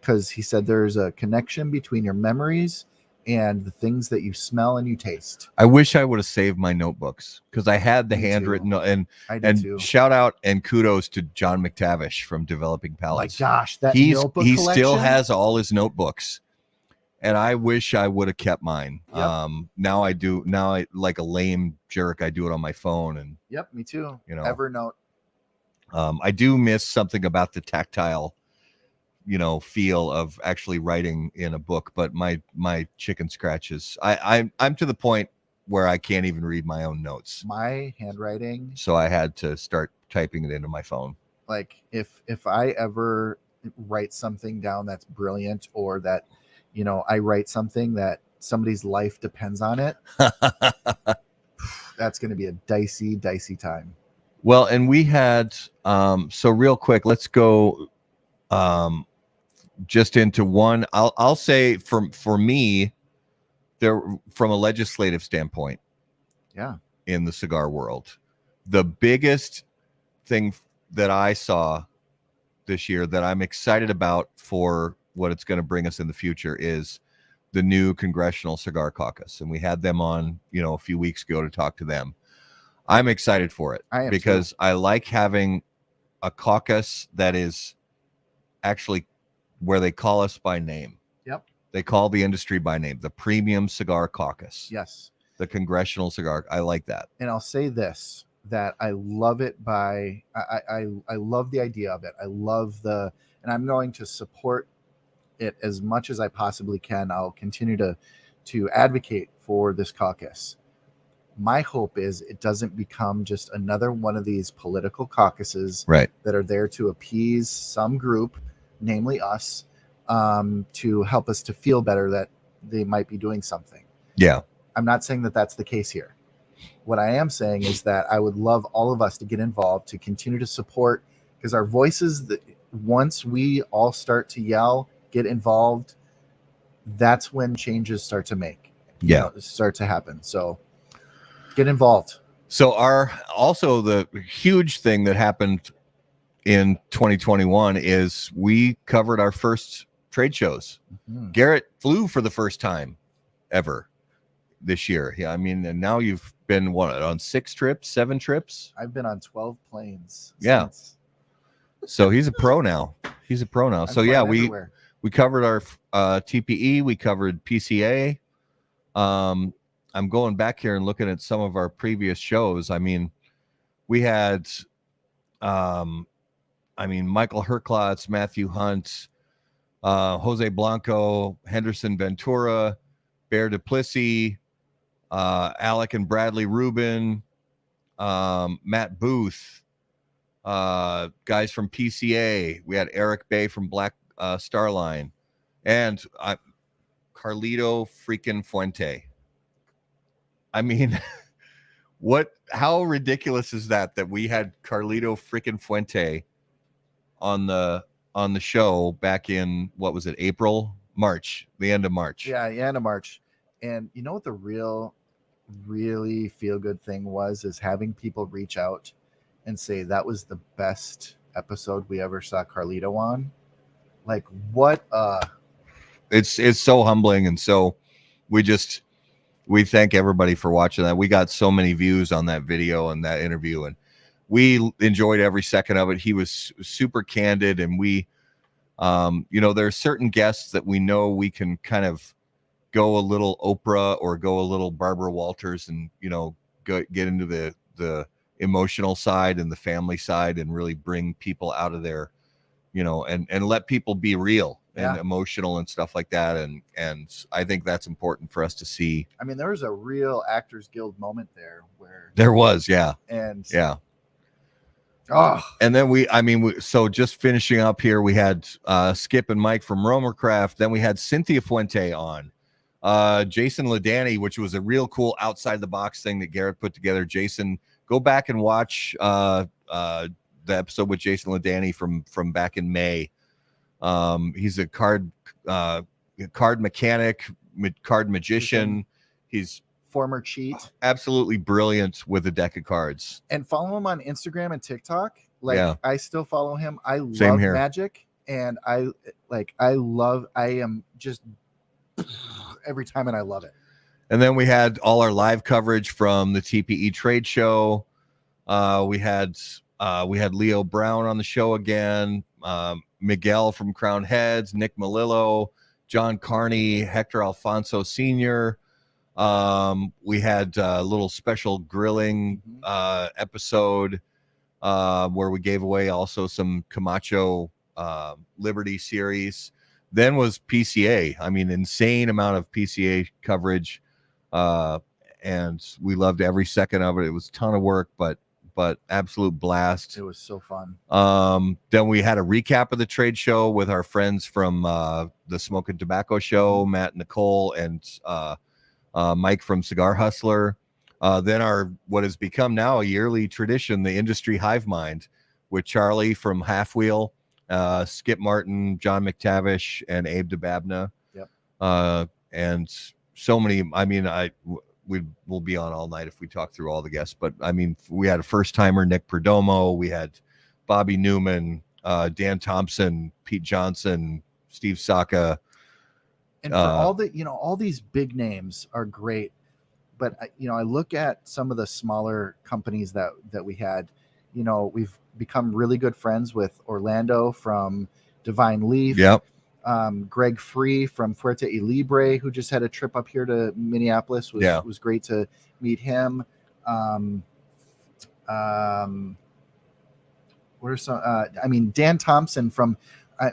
Because he said there's a connection between your memories and the things that you smell and you taste. I wish I would have saved my notebooks because I had the Me handwritten too. and I did too. shout out and kudos to John McTavish from Developing My Palates. gosh, that he notebook still collection? has all his notebooks, and I wish I would have kept mine. Yep. Now I do. Now I, like a lame jerk, I do it on my phone, and Yep, me too. Evernote. Evernote. I do miss something about the tactile, feel of actually writing in a book. But my chicken scratches. I'm to the point where I can't even read my own notes. My handwriting. So I had to start typing it into my phone. Like if I ever write something down that's brilliant, or that, I write something that somebody's life depends on it, that's going to be a dicey time. Well, and we had so real quick, let's go just into one. I'll say for me, there, from a legislative standpoint, Yeah. in the cigar world, the biggest thing that I saw this year that I'm excited about for what it's going to bring us in the future is the new Congressional Cigar Caucus. And we had them on, a few weeks ago to talk to them. I'm excited for it because I like having a caucus that is actually where they call us by name. Yep. They call the industry by name, the Premium Cigar Caucus. Yes. The Congressional Cigar. I like that. And I'll say this, that I love it I love the idea of it. I love and I'm going to support it as much as I possibly can. I'll continue to advocate for this caucus. My hope is it doesn't become just another one of these political caucuses Right. that are there to appease some group, namely us, to help us to feel better that they might be doing something. Yeah. I'm not saying that that's the case here. What I am saying is that I would love all of us to get involved, to continue to support, because our voices, once we all start to yell, get involved, that's when changes start to start to happen. So get involved. So also the huge thing that happened in 2021 is we covered our first trade shows. Mm-hmm. Garrett flew for the first time ever this year. Yeah, I mean, and now you've been on 6 trips, 7 trips. I've been on 12 planes. Yeah. So he's a pro now. So yeah, we covered our TPE, we covered PCA. I'm going back here and looking at some of our previous shows. I mean, we had Michael Herklotz, Matthew Hunt, Jose Blanco, Henderson Ventura, Bear Duplessis, Alec and Bradley Rubin, Matt Booth, guys from PCA. We had Eric Bay from Black Starline, and Carlito freaking Fuente. I mean, how ridiculous is that we had Carlito freaking Fuente on the show back in, what was it, the end of March. Yeah, end of March. And you know what the really feel good thing is having people reach out and say that was the best episode we ever saw Carlito on. Like, what it's so humbling. And so we thank everybody for watching that. We got so many views on that video and that interview, and we enjoyed every second of it. He was super candid, and we there are certain guests that we know we can kind of go a little Oprah or go a little Barbara Walters and get into the emotional side and the family side and really bring people out of their and let people be real and emotional and stuff like that. And I think that's important for us to see. I mean, there was a real Actors Guild moment there where there was, yeah. And yeah. Oh, and then so just finishing up here, we had Skip and Mike from Romercraft. Then we had Cynthia Fuente on, Jason Ladani, which was a real cool outside the box thing that Garrett put together. Jason, go back and watch the episode with Jason Ladani from back in May. He's a card mechanic, card magician. He's former cheat, absolutely brilliant with a deck of cards. And follow him on Instagram and TikTok. Like, I still follow him. I Same love here. Magic, and I am just every time, and I love it. And then we had all our live coverage from the TPE trade show. We had Leo Brown on the show again, Miguel from Crown Heads, Nick Malillo, John Carney, Hector Alfonso Sr. We had a little special grilling episode where we gave away also some Camacho Liberty series. Then was PCA. I mean, insane amount of PCA coverage. And we loved every second of it. It was a ton of work, but absolute blast. It was so fun. Then we had a recap of the trade show with our friends from the Smoke and Tobacco show, Matt, Nicole, and Mike from Cigar Hustler. Then what has become now a yearly tradition, the Industry Hive Mind, with Charlie from Half Wheel, Skip Martin, John McTavish, and Abe DeBabna. Yep. And so many. I mean, we'll be on all night if we talk through all the guests. But I mean, we had a first timer, Nick Perdomo. We had Bobby Newman, Dan Thompson, Pete Johnson, Steve Saka. And for all these big names are great, but I look at some of the smaller companies that we had. We've become really good friends with Orlando from Divine Leaf. Yep. Greg Free from Fuerte y Libre, who just had a trip up here to Minneapolis. Was great to meet him. What are some? Dan Thompson from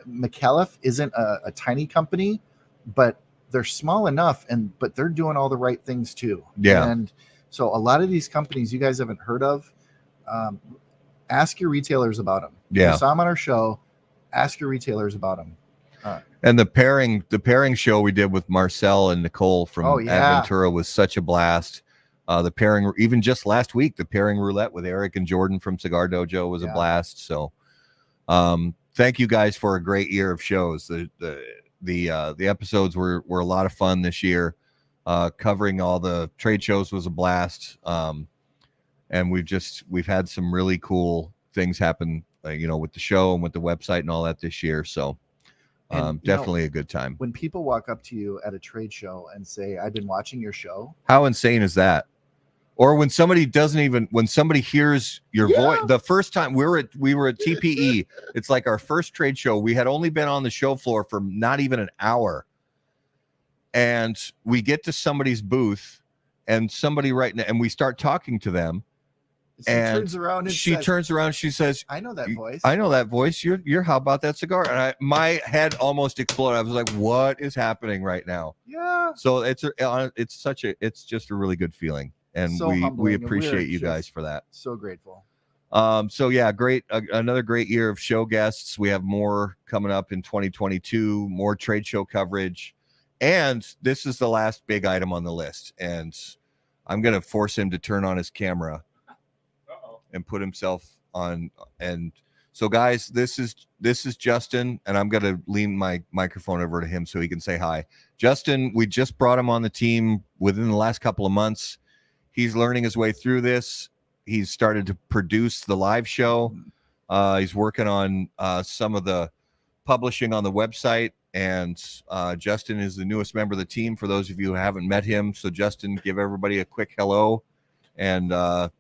McAuliffe isn't a tiny company, but they're small enough, but they're doing all the right things too. Yeah. And so a lot of these companies you guys haven't heard of, ask your retailers about them. Yeah. You saw them on our show. Ask your retailers about them. And the pairing show we did with Marcel and Nicole from Aventura was such a blast. The pairing, even just last week, the pairing roulette with Eric and Jordan from Cigar Dojo was a blast. So, thank you guys for a great year of shows. The episodes were a lot of fun this year. Covering all the trade shows was a blast. And we've had some really cool things happen, with the show and with the website and all that this year. So. Definitely a good time. When people walk up to you at a trade show and say, "I've been watching your show," how insane is that? Or when somebody hears your voice, the first time we were at TPE, it's like our first trade show. We had only been on the show floor for not even an hour, and we get to somebody's booth, and somebody and we start talking to them. She turns around. She says, "I know that voice. I know that voice. You're how about that cigar?" And my head almost exploded. I was like, "What is happening right now?" Yeah. So it's just a really good feeling, and so we appreciate you guys for that. So grateful. So yeah, great. Another great year of show guests. We have more coming up in 2022. More trade show coverage, and this is the last big item on the list. And I'm gonna force him to turn on his camera Uh-oh. and put himself on. And so, guys, this is Justin, and I'm gonna lean my microphone over to him so he can say hi. Justin, we just brought him on the team within the last couple of months. He's learning his way through this. He's started to produce the live show. He's working on some of the publishing on the website. And Justin is the newest member of the team for those of you who haven't met him. So, Justin, give everybody a quick hello and, a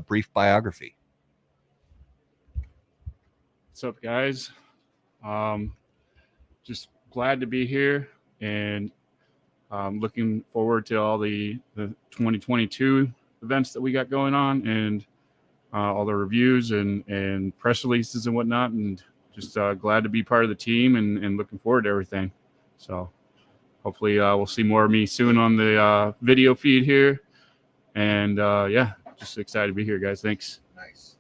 brief biography. What's up, guys? Just glad to be here and looking forward to all the 2022 events that we got going on and all the reviews and press releases and whatnot. And just glad to be part of the team and looking forward to everything. So hopefully we'll see more of me soon on the video feed here. And just excited to be here, guys. Thanks. Nice.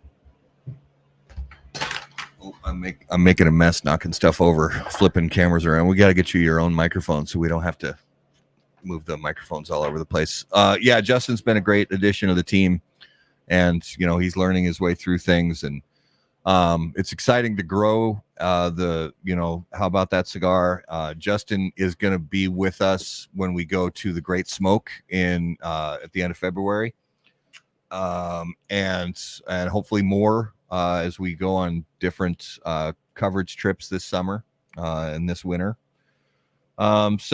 Oh, I'm making a mess, knocking stuff over, flipping cameras around. We got to get you your own microphone so we don't have to move the microphones all over the place. Justin's been a great addition to the team, and he's learning his way through things, and it's exciting to grow how about that cigar. Justin is going to be with us when we go to the Great Smoke at the end of February, and hopefully more as we go on different coverage trips this summer and this winter. That's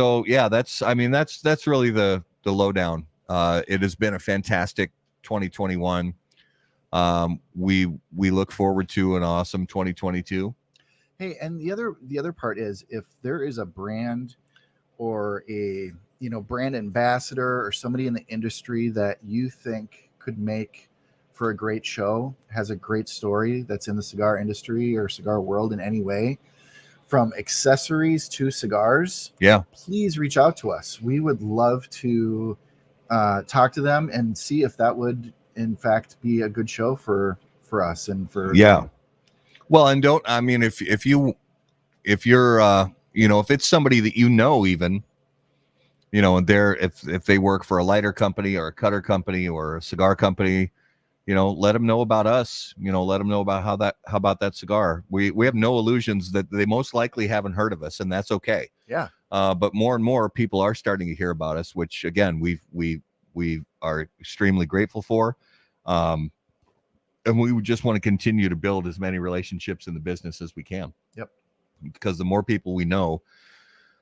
really the lowdown. It has been a fantastic 2021. We look forward to an awesome 2022. Hey, and the other part is, if there is a brand or a brand ambassador or somebody in the industry that you think could make for a great show, has a great story that's in the cigar industry or cigar world in any way, from accessories to cigars, please reach out to us. We would love to talk to them and see if that would in fact be a good show for us and for well, and if it's somebody that even and if they work for a lighter company or a cutter company or a cigar company, let them know about us, let them know about how about that cigar. We have no illusions that they most likely haven't heard of us, and that's okay. But more and more people are starting to hear about us, which again we are extremely grateful for. And we just want to continue to build as many relationships in the business as we can. Because the more people we know,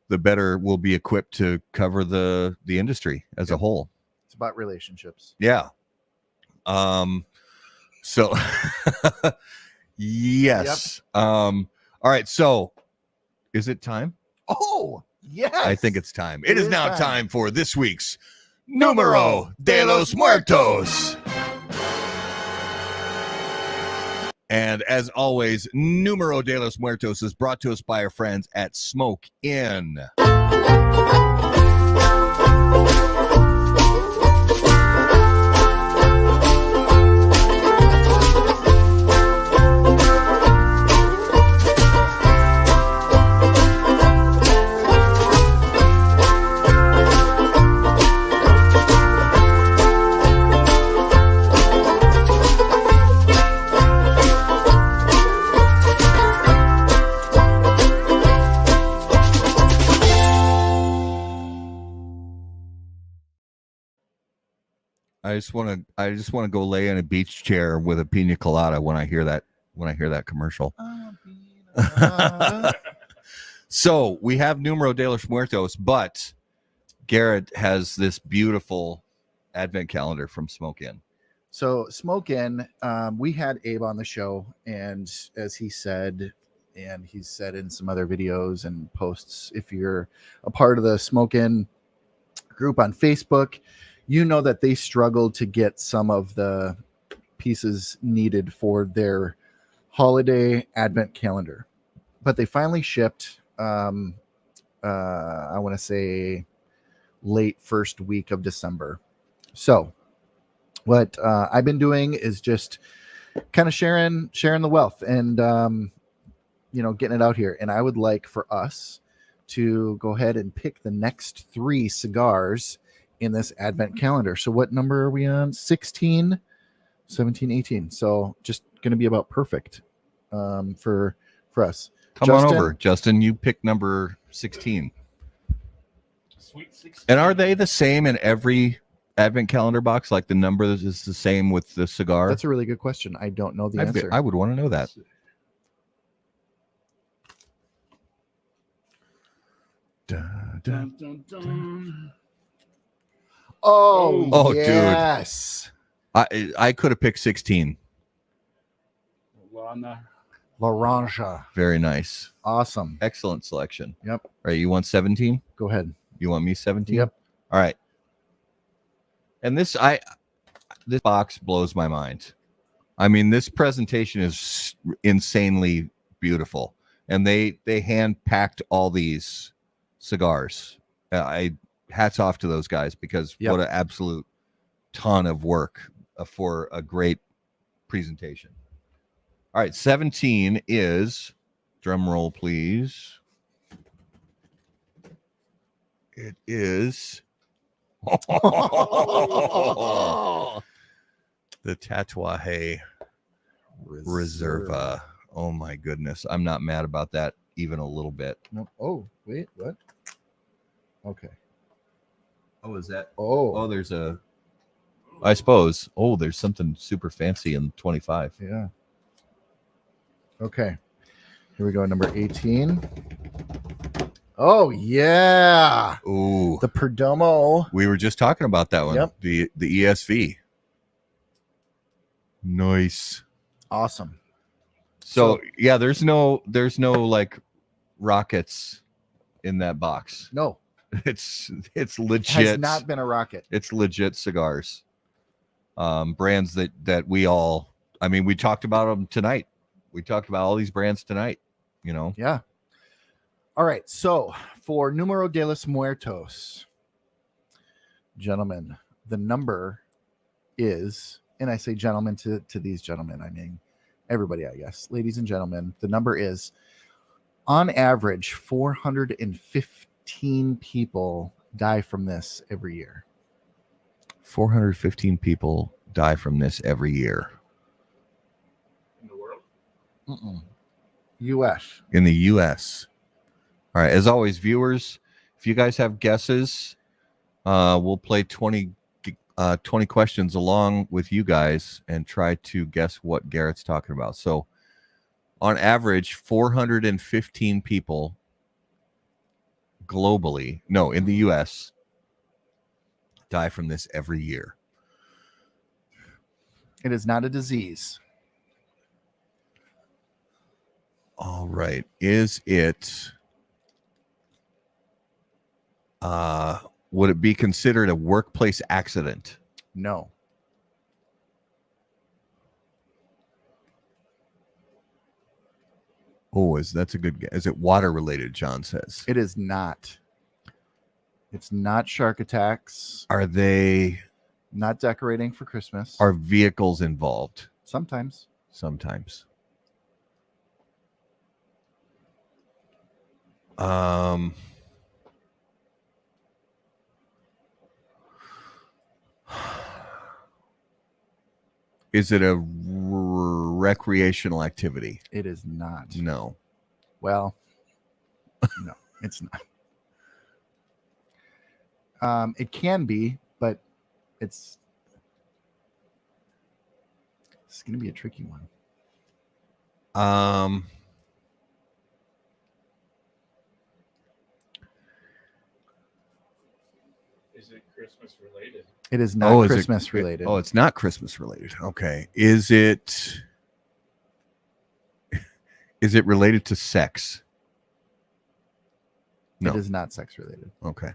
the better we'll be equipped to cover the industry as a whole. It's about relationships. So yes. All right. So is it time? Oh, yes. I think it's time. It is now time for this week's Numero de los Muertos. And as always, Numero de los Muertos is brought to us by our friends at Smoke Inn. I just want to go lay in a beach chair with a pina colada when I hear that commercial. So we have Numero de los Muertos, but Garrett has this beautiful advent calendar from Smoke Inn. So Smoke Inn, we had Abe on the show, and as he said, and he's said in some other videos and posts, if you're a part of the Smoke Inn group on Facebook, you know that they struggled to get some of the pieces needed for their holiday advent calendar, but they finally shipped. I want to say late first week of December. So what I've been doing is just kind of sharing the wealth and getting it out here. And I would like for us to go ahead and pick the next 3 cigars in this advent calendar. So what number are we on? 16, 17, 18. So just going to be about perfect for us. Come on Justin? over, Justin. You pick number 16. Sweet 16. And are they the same in every advent calendar box? Like the number is the same with the cigar? That's a really good question. I don't know the answer. I would want to know that. Dun, dun. Dun, dun, dun. Oh, dude. yes. I could have picked 16. Laranja. Very nice. Awesome. Excellent selection. Yep. All right, you want 17? Go ahead. You want me 17? Yep. All right. And this box blows my mind. I mean, this presentation is insanely beautiful. And they hand packed all these cigars. Hats off to those guys, because what an absolute ton of work for a great presentation. All right, 17 is, drum roll please. It is the Tatuaje Reserva. Oh my goodness. I'm not mad about that even a little bit. No. Oh, wait, what? Okay. Oh, is that? Oh, Oh, there's I suppose. Oh, there's something super fancy in 25. yeah. Okay. Here we go. Number 18. Oh, yeah. Ooh. The Perdomo. We were just talking about that one. Yep. The ESV. Nice. Awesome. So yeah, there's no like rockets in that box. No, It's legit. has not been a rocket. It's legit cigars. Brands that we all, I mean, we talked about them tonight. We talked about all these brands tonight, you know. Yeah. All right. So for Numero de los Muertos, gentlemen, the number is, and I say gentlemen to these gentlemen, I mean everybody, I guess, ladies and gentlemen, the number is on average 415 people die from this every year. 415 people die from this every year In the world? U.S. in the U.S. All right. As always, viewers, if you guys have guesses, we'll play 20 questions along with you guys and try to guess what Garrett's talking about. So on average, 415 people globally, no, in the U.S., die from this every year. It is not a disease. All right. Is it, would it be considered a workplace accident? No. Oh, that's a good guess. Is it water related? John says. It is not. It's not shark attacks. Are they? Not decorating for Christmas. Are vehicles involved? Sometimes. Sometimes. Is it a recreational activity? It is not. No. Well, no, it's not. It can be, but it's going to be a tricky one. Is it Christmas related? It is not is Christmas related. Oh, it's not Christmas related. Okay. Is it related to sex? No. It is not sex related. Okay.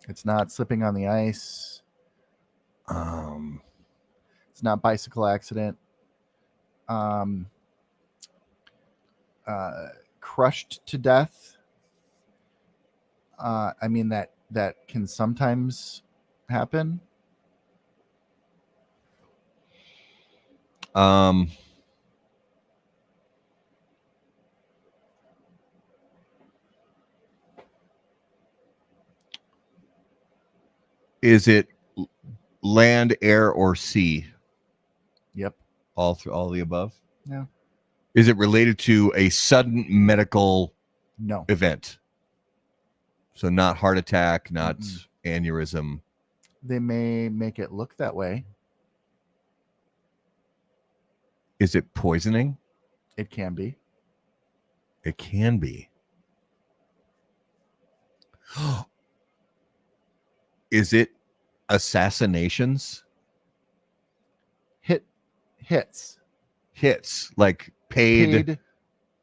It's not slipping on the ice. It's not bicycle accident. Crushed to death. I mean that can sometimes happen. Is it land, air, or sea? Yep. All the above? No. Is it related to a sudden medical No. event? So not heart attack, not aneurysm. They may make it look that way. Is it poisoning? It can be. It can be. Is it assassinations? Hits. Like paid.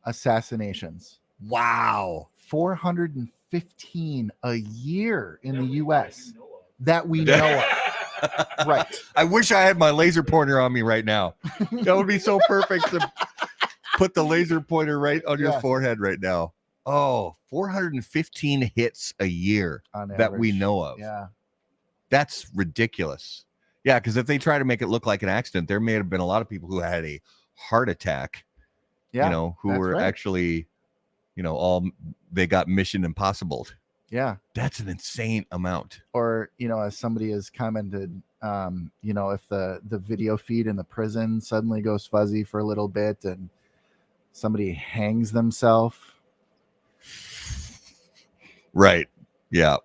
Assassinations. Wow. 415 a year in the U.S. that we know of. Right. I wish I had my laser pointer on me right now. That would be so perfect to put the laser pointer right on your forehead right now. Oh, 415 hits a year that we know of. Yeah. That's ridiculous. Yeah, because if they try to make it look like an accident, there may have been a lot of people who had a heart attack, Yeah, who were actually, they got mission impossible. Yeah. That's an insane amount. Or, as somebody has commented, if the video feed in the prison suddenly goes fuzzy for a little bit and somebody hangs themselves. Right. Yeah.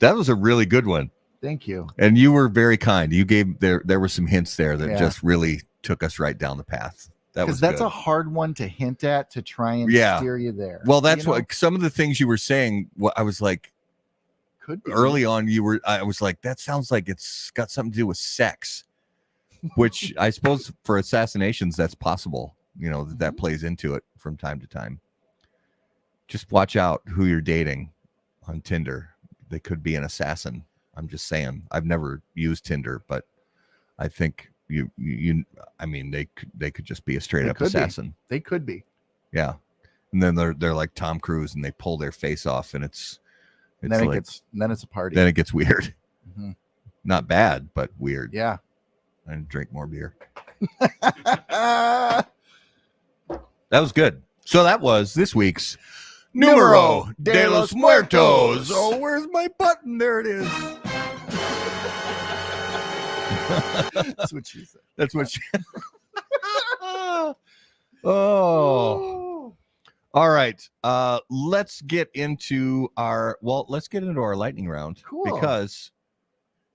That was a really good one. Thank you. And you were very kind. You gave there were some hints there that just really took us right down the path. That's good. A hard one to hint at to try and steer you there. Well, that's what some of the things you were saying. I was like, could be early on. I was like, that sounds like it's got something to do with sex, which I suppose for assassinations that's possible. That plays into it from time to time. Just watch out who you're dating on Tinder. They could be an assassin. I'm just saying. I've never used Tinder, but I think they could just be a straight up assassin. They could be. Yeah. And then they're like Tom Cruise and they pull their face off and then it's a party. Then it gets weird. Mm-hmm. Not bad, but weird. Yeah. And drink more beer. That was good. So that was this week's Numero de los Muertos. Oh, where's my button? There it is. That's what she said. That's what she Oh. All right. Let's get into our lightning round. Cool. Because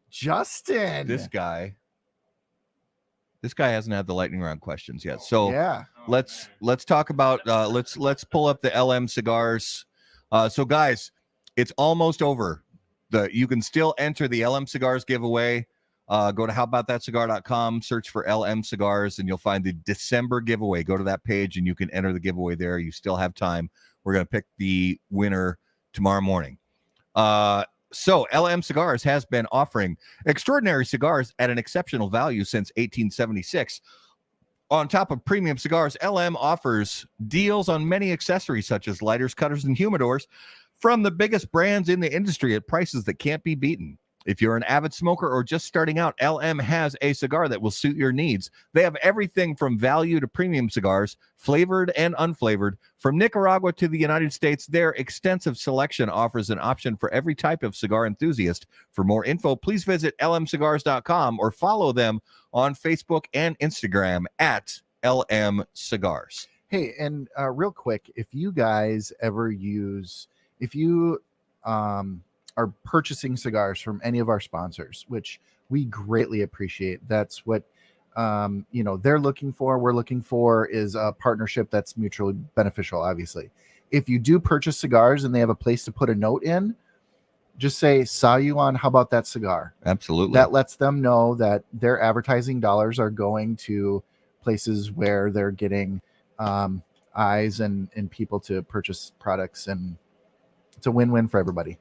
Justin. This guy hasn't had the lightning round questions yet. So let's talk about let's pull up the LM cigars. So guys, it's almost over. You can still enter the LM cigars giveaway. Go to howaboutthatcigar.com, search for LM cigars, and you'll find the December giveaway. Go to that page and you can enter the giveaway there. You still have time. We're going to pick the winner tomorrow morning. So LM Cigars has been offering extraordinary cigars at an exceptional value since 1876. On top of premium cigars, LM offers deals on many accessories such as lighters, cutters, and humidors from the biggest brands in the industry at prices that can't be beaten. If you're an avid smoker or just starting out, LM has a cigar that will suit your needs. They have everything from value to premium cigars, flavored and unflavored. From Nicaragua to the United States, their extensive selection offers an option for every type of cigar enthusiast. For more info, please visit lmcigars.com or follow them on Facebook and Instagram at LM Cigars. Hey, and real quick, if you guys ever are purchasing cigars from any of our sponsors, which we greatly appreciate. That's what they're looking for. We're looking for is a partnership that's mutually beneficial, obviously. If you do purchase cigars and they have a place to put a note in, just say, saw you on How About That Cigar? Absolutely. That lets them know that their advertising dollars are going to places where they're getting eyes and people to purchase products, and it's a win-win for everybody.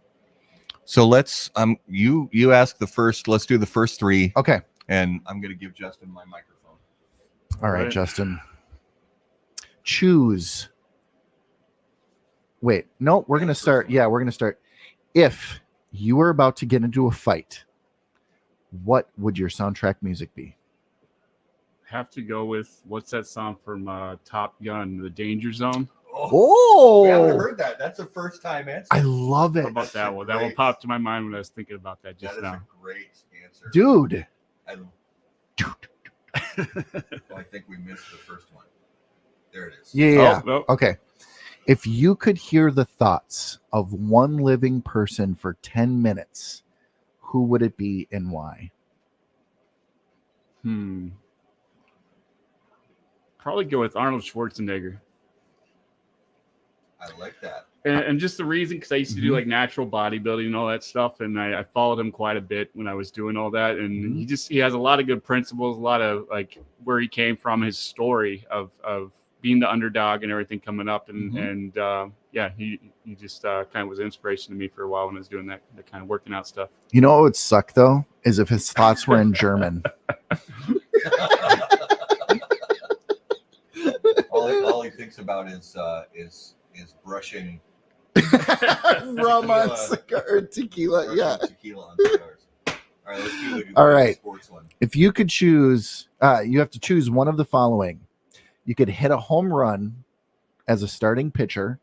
So let's you ask the first. Let's do the first three. Okay. And I'm going to give Justin my microphone. All right, Justin. Choose. Wait, no, we're going to start. Yeah, we're going to start. If you were about to get into a fight, what would your soundtrack music be? Have to go with, what's that song from Top Gun, The Danger Zone? Oh, we haven't heard that. That's the first time answer. I love How it, about that one? That one popped to my mind when I was thinking about that just That is now. a great answer. dude. I think we missed the first one. There it is. Yeah. Oh, no. Okay. If you could hear the thoughts of one living person for 10 minutes, who would it be and why? Probably go with Arnold Schwarzenegger. I like that. And just the reason, because I used to do like natural bodybuilding and all that stuff, and I followed him quite a bit when I was doing all that. And he has a lot of good principles, a lot of like where he came from, his story of being the underdog and everything coming up. And he just kind of was an inspiration to me for a while when I was doing that kind of working out stuff. You know what would suck though, is if his thoughts were in German. all he thinks about is brushing Rum on cigar, tequila. Yeah. tequila on cigars. All right, let's do the All right. sports one. If you could choose, you have to choose one of the following. You could hit a home run as a starting pitcher,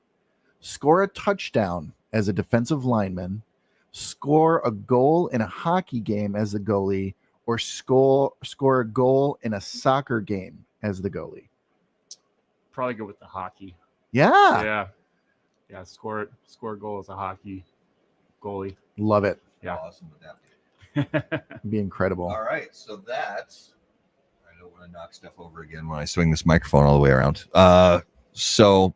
score a touchdown as a defensive lineman, score a goal in a hockey game as the goalie, or score a goal in a soccer game as the goalie. Probably go with the hockey. Yeah. Yeah. Score a goal as a hockey goalie. Love it. Yeah. How awesome would that be? It'd be incredible. All right, so that's. I don't want to knock stuff over again when I swing this microphone all the way around. So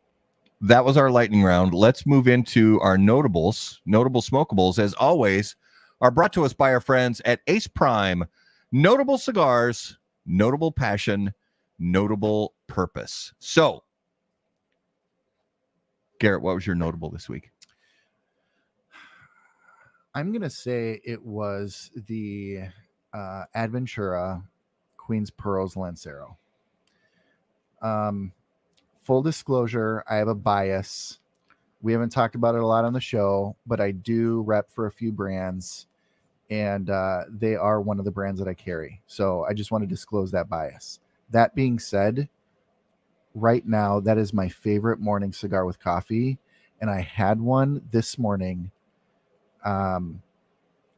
that was our lightning round. Let's move into our notables. Notable smokables, as always, are brought to us by our friends at Ace Prime. Notable cigars, notable passion, notable purpose. So, Garrett, what was your notable this week? I'm going to say it was the Adventura Queen's Pearls Lancero. Full disclosure, I have a bias. We haven't talked about it a lot on the show, but I do rep for a few brands, and they are one of the brands that I carry. So I just want to disclose that bias. That being said, right now, that is my favorite morning cigar with coffee, and I had one this morning.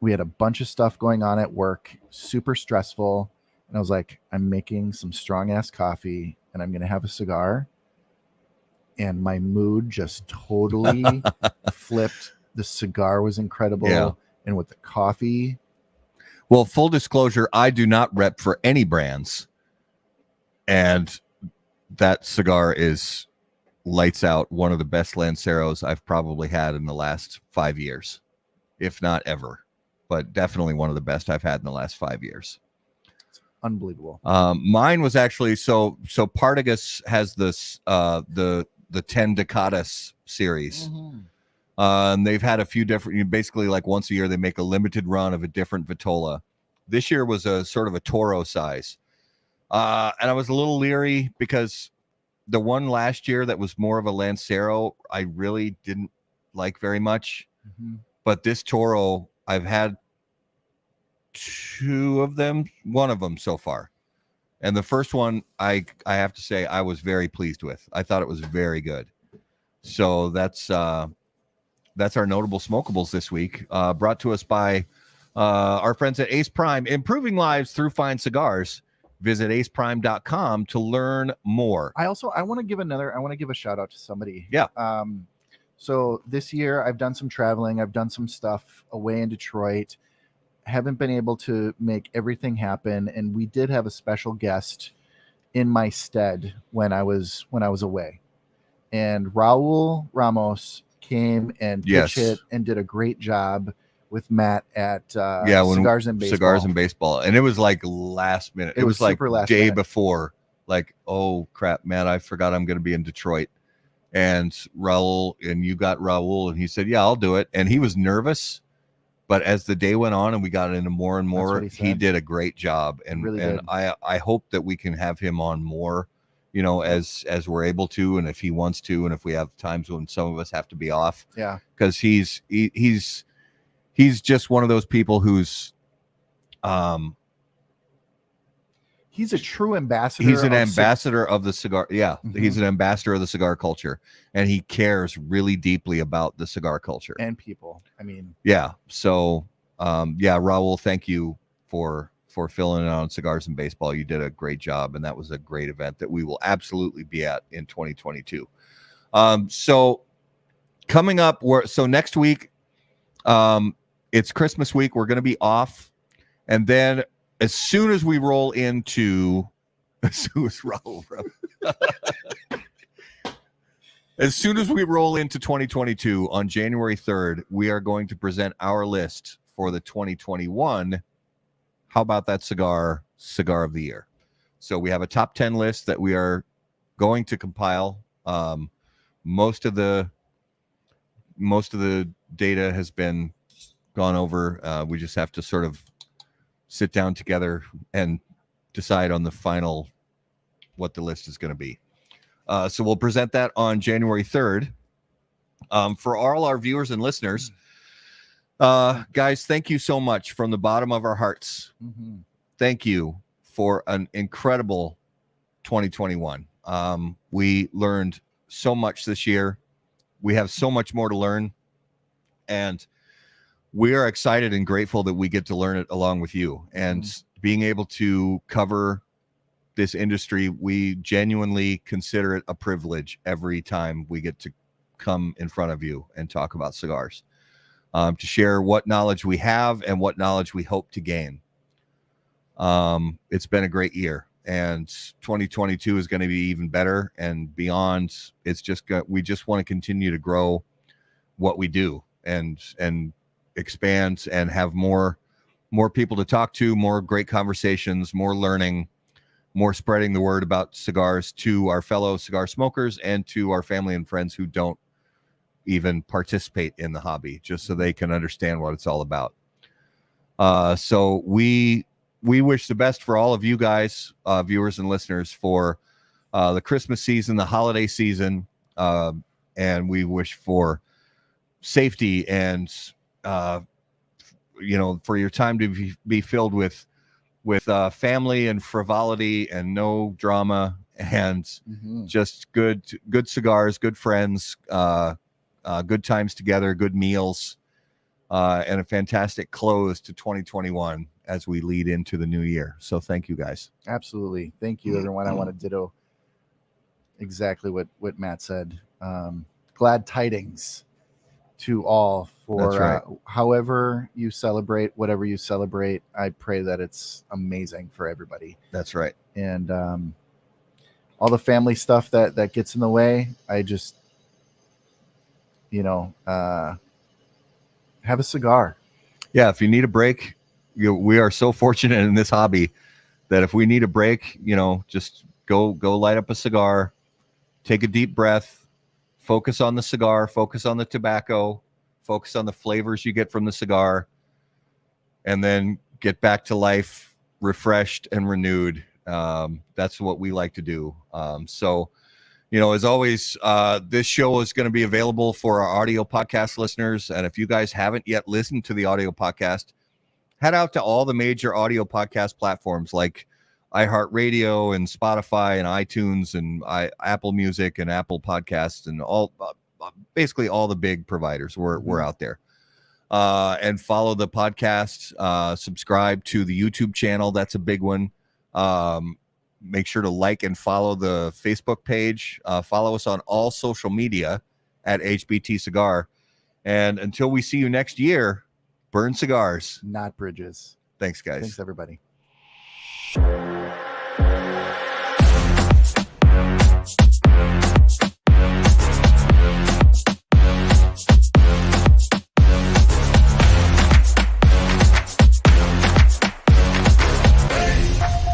We had a bunch of stuff going on at work, super stressful, and I was like, I'm making some strong ass coffee and I'm going to have a cigar. And my mood just totally flipped. The cigar was incredible. Yeah. And with the coffee. Well, full disclosure, I do not rep for any brands. And that cigar is lights out, one of the best Lanceros I've probably had in the last 5 years, if not ever, but definitely one of the best I've had in the last 5 years. Unbelievable. Mine was actually so Partagas has this the 10 Decadas series. And they've had a few different, basically like once a year they make a limited run of a different Vitola. This year was a sort of a Toro size. And I was a little leery because the one last year that was more of a Lancero, I really didn't like very much. But this Toro, I've had one of them so far. And the first one, I have to say, I was very pleased with. I thought it was very good. So that's our notable smokables this week, brought to us by our friends at Ace Prime, improving lives through fine cigars. Visit aceprime.com to learn more. I want to give a shout out to somebody. Yeah. So this year I've done some traveling. I've done some stuff away in Detroit. Haven't been able to make everything happen. And we did have a special guest in my stead when I was away. And Raul Ramos came and pitched it and did a great job with Matt at Cigars and Baseball. Cigars and Baseball. And it was like last minute. It was like day before. Like, oh crap, Matt, I forgot I'm going to be in Detroit. And Raul, and you got Raul, and he said, yeah, I'll do it. And he was nervous. But as the day went on and we got into more and more, he did a great job. And really and I hope that we can have him on more, as we're able to, and if he wants to, and if we have times when some of us have to be off. Yeah. Because he's just one of those people who's he's a true ambassador. He's an of ambassador of the cigar. Yeah, Mhm. he's an ambassador of the cigar culture, and he cares really deeply about the cigar culture and people. I mean, Yeah. So, yeah, Raul, thank you for filling in on Cigars and Baseball. You did a great job, and that was a great event that we will absolutely be at in 2022. So coming up, so next week, it's Christmas week. We're going to be off, and then as soon as we roll into, as soon as Raul, as soon as we roll into 2022 on January 3rd, we are going to present our list for the 2021 How About That Cigar of the Year. So we have a top 10 list that we are going to compile. Most of the data has been gone over. We just have to sort of sit down together and decide on the final what the list is going to be. So we'll present that on January 3rd. For all our viewers and listeners, guys, thank you so much from the bottom of our hearts. mm-hmm. Thank you for an incredible 2021. We learned so much this year. We have so much more to learn. And we are excited and grateful that we get to learn it along with you. And being able to cover this industry, we genuinely consider it a privilege every time we get to come in front of you and talk about cigars, to share what knowledge we have and what knowledge we hope to gain. It's been a great year, and 2022 is going to be even better and beyond. It's just we just want to continue to grow what we do and expand and have more people to talk to, more great conversations, more learning, more spreading the word about cigars to our fellow cigar smokers and to our family and friends who don't even participate in the hobby, just so they can understand what it's all about. So we wish the best for all of you guys, viewers and listeners, for the Christmas season, the holiday season, and we wish for safety and for your time to be filled with family and frivolity and no drama and just good cigars, good friends, good times together, good meals, and a fantastic close to 2021 as we lead into the new year. So thank you, guys. Absolutely. Thank you, everyone. I want to ditto exactly what Matt said. Glad tidings to all for That's right. However you celebrate, whatever you celebrate. I pray that it's amazing for everybody. That's right. And all the family stuff that gets in the way, I just, have a cigar. Yeah, if you need a break, we are so fortunate in this hobby that if we need a break, just go light up a cigar, take a deep breath, focus on the cigar, focus on the tobacco, focus on the flavors you get from the cigar, and then get back to life refreshed and renewed. That's what we like to do. So, as always, this show is going to be available for our audio podcast listeners. And if you guys haven't yet listened to the audio podcast, head out to all the major audio podcast platforms like iHeartRadio and Spotify and iTunes and Apple Music and Apple Podcasts and basically all the big providers. We're out there. And follow the podcast, subscribe to the YouTube channel. That's a big one. Make sure to like and follow the Facebook page. Follow us on all social media at HBT Cigar. And until we see you next year, burn cigars, Not bridges. Thanks, guys. Thanks, everybody.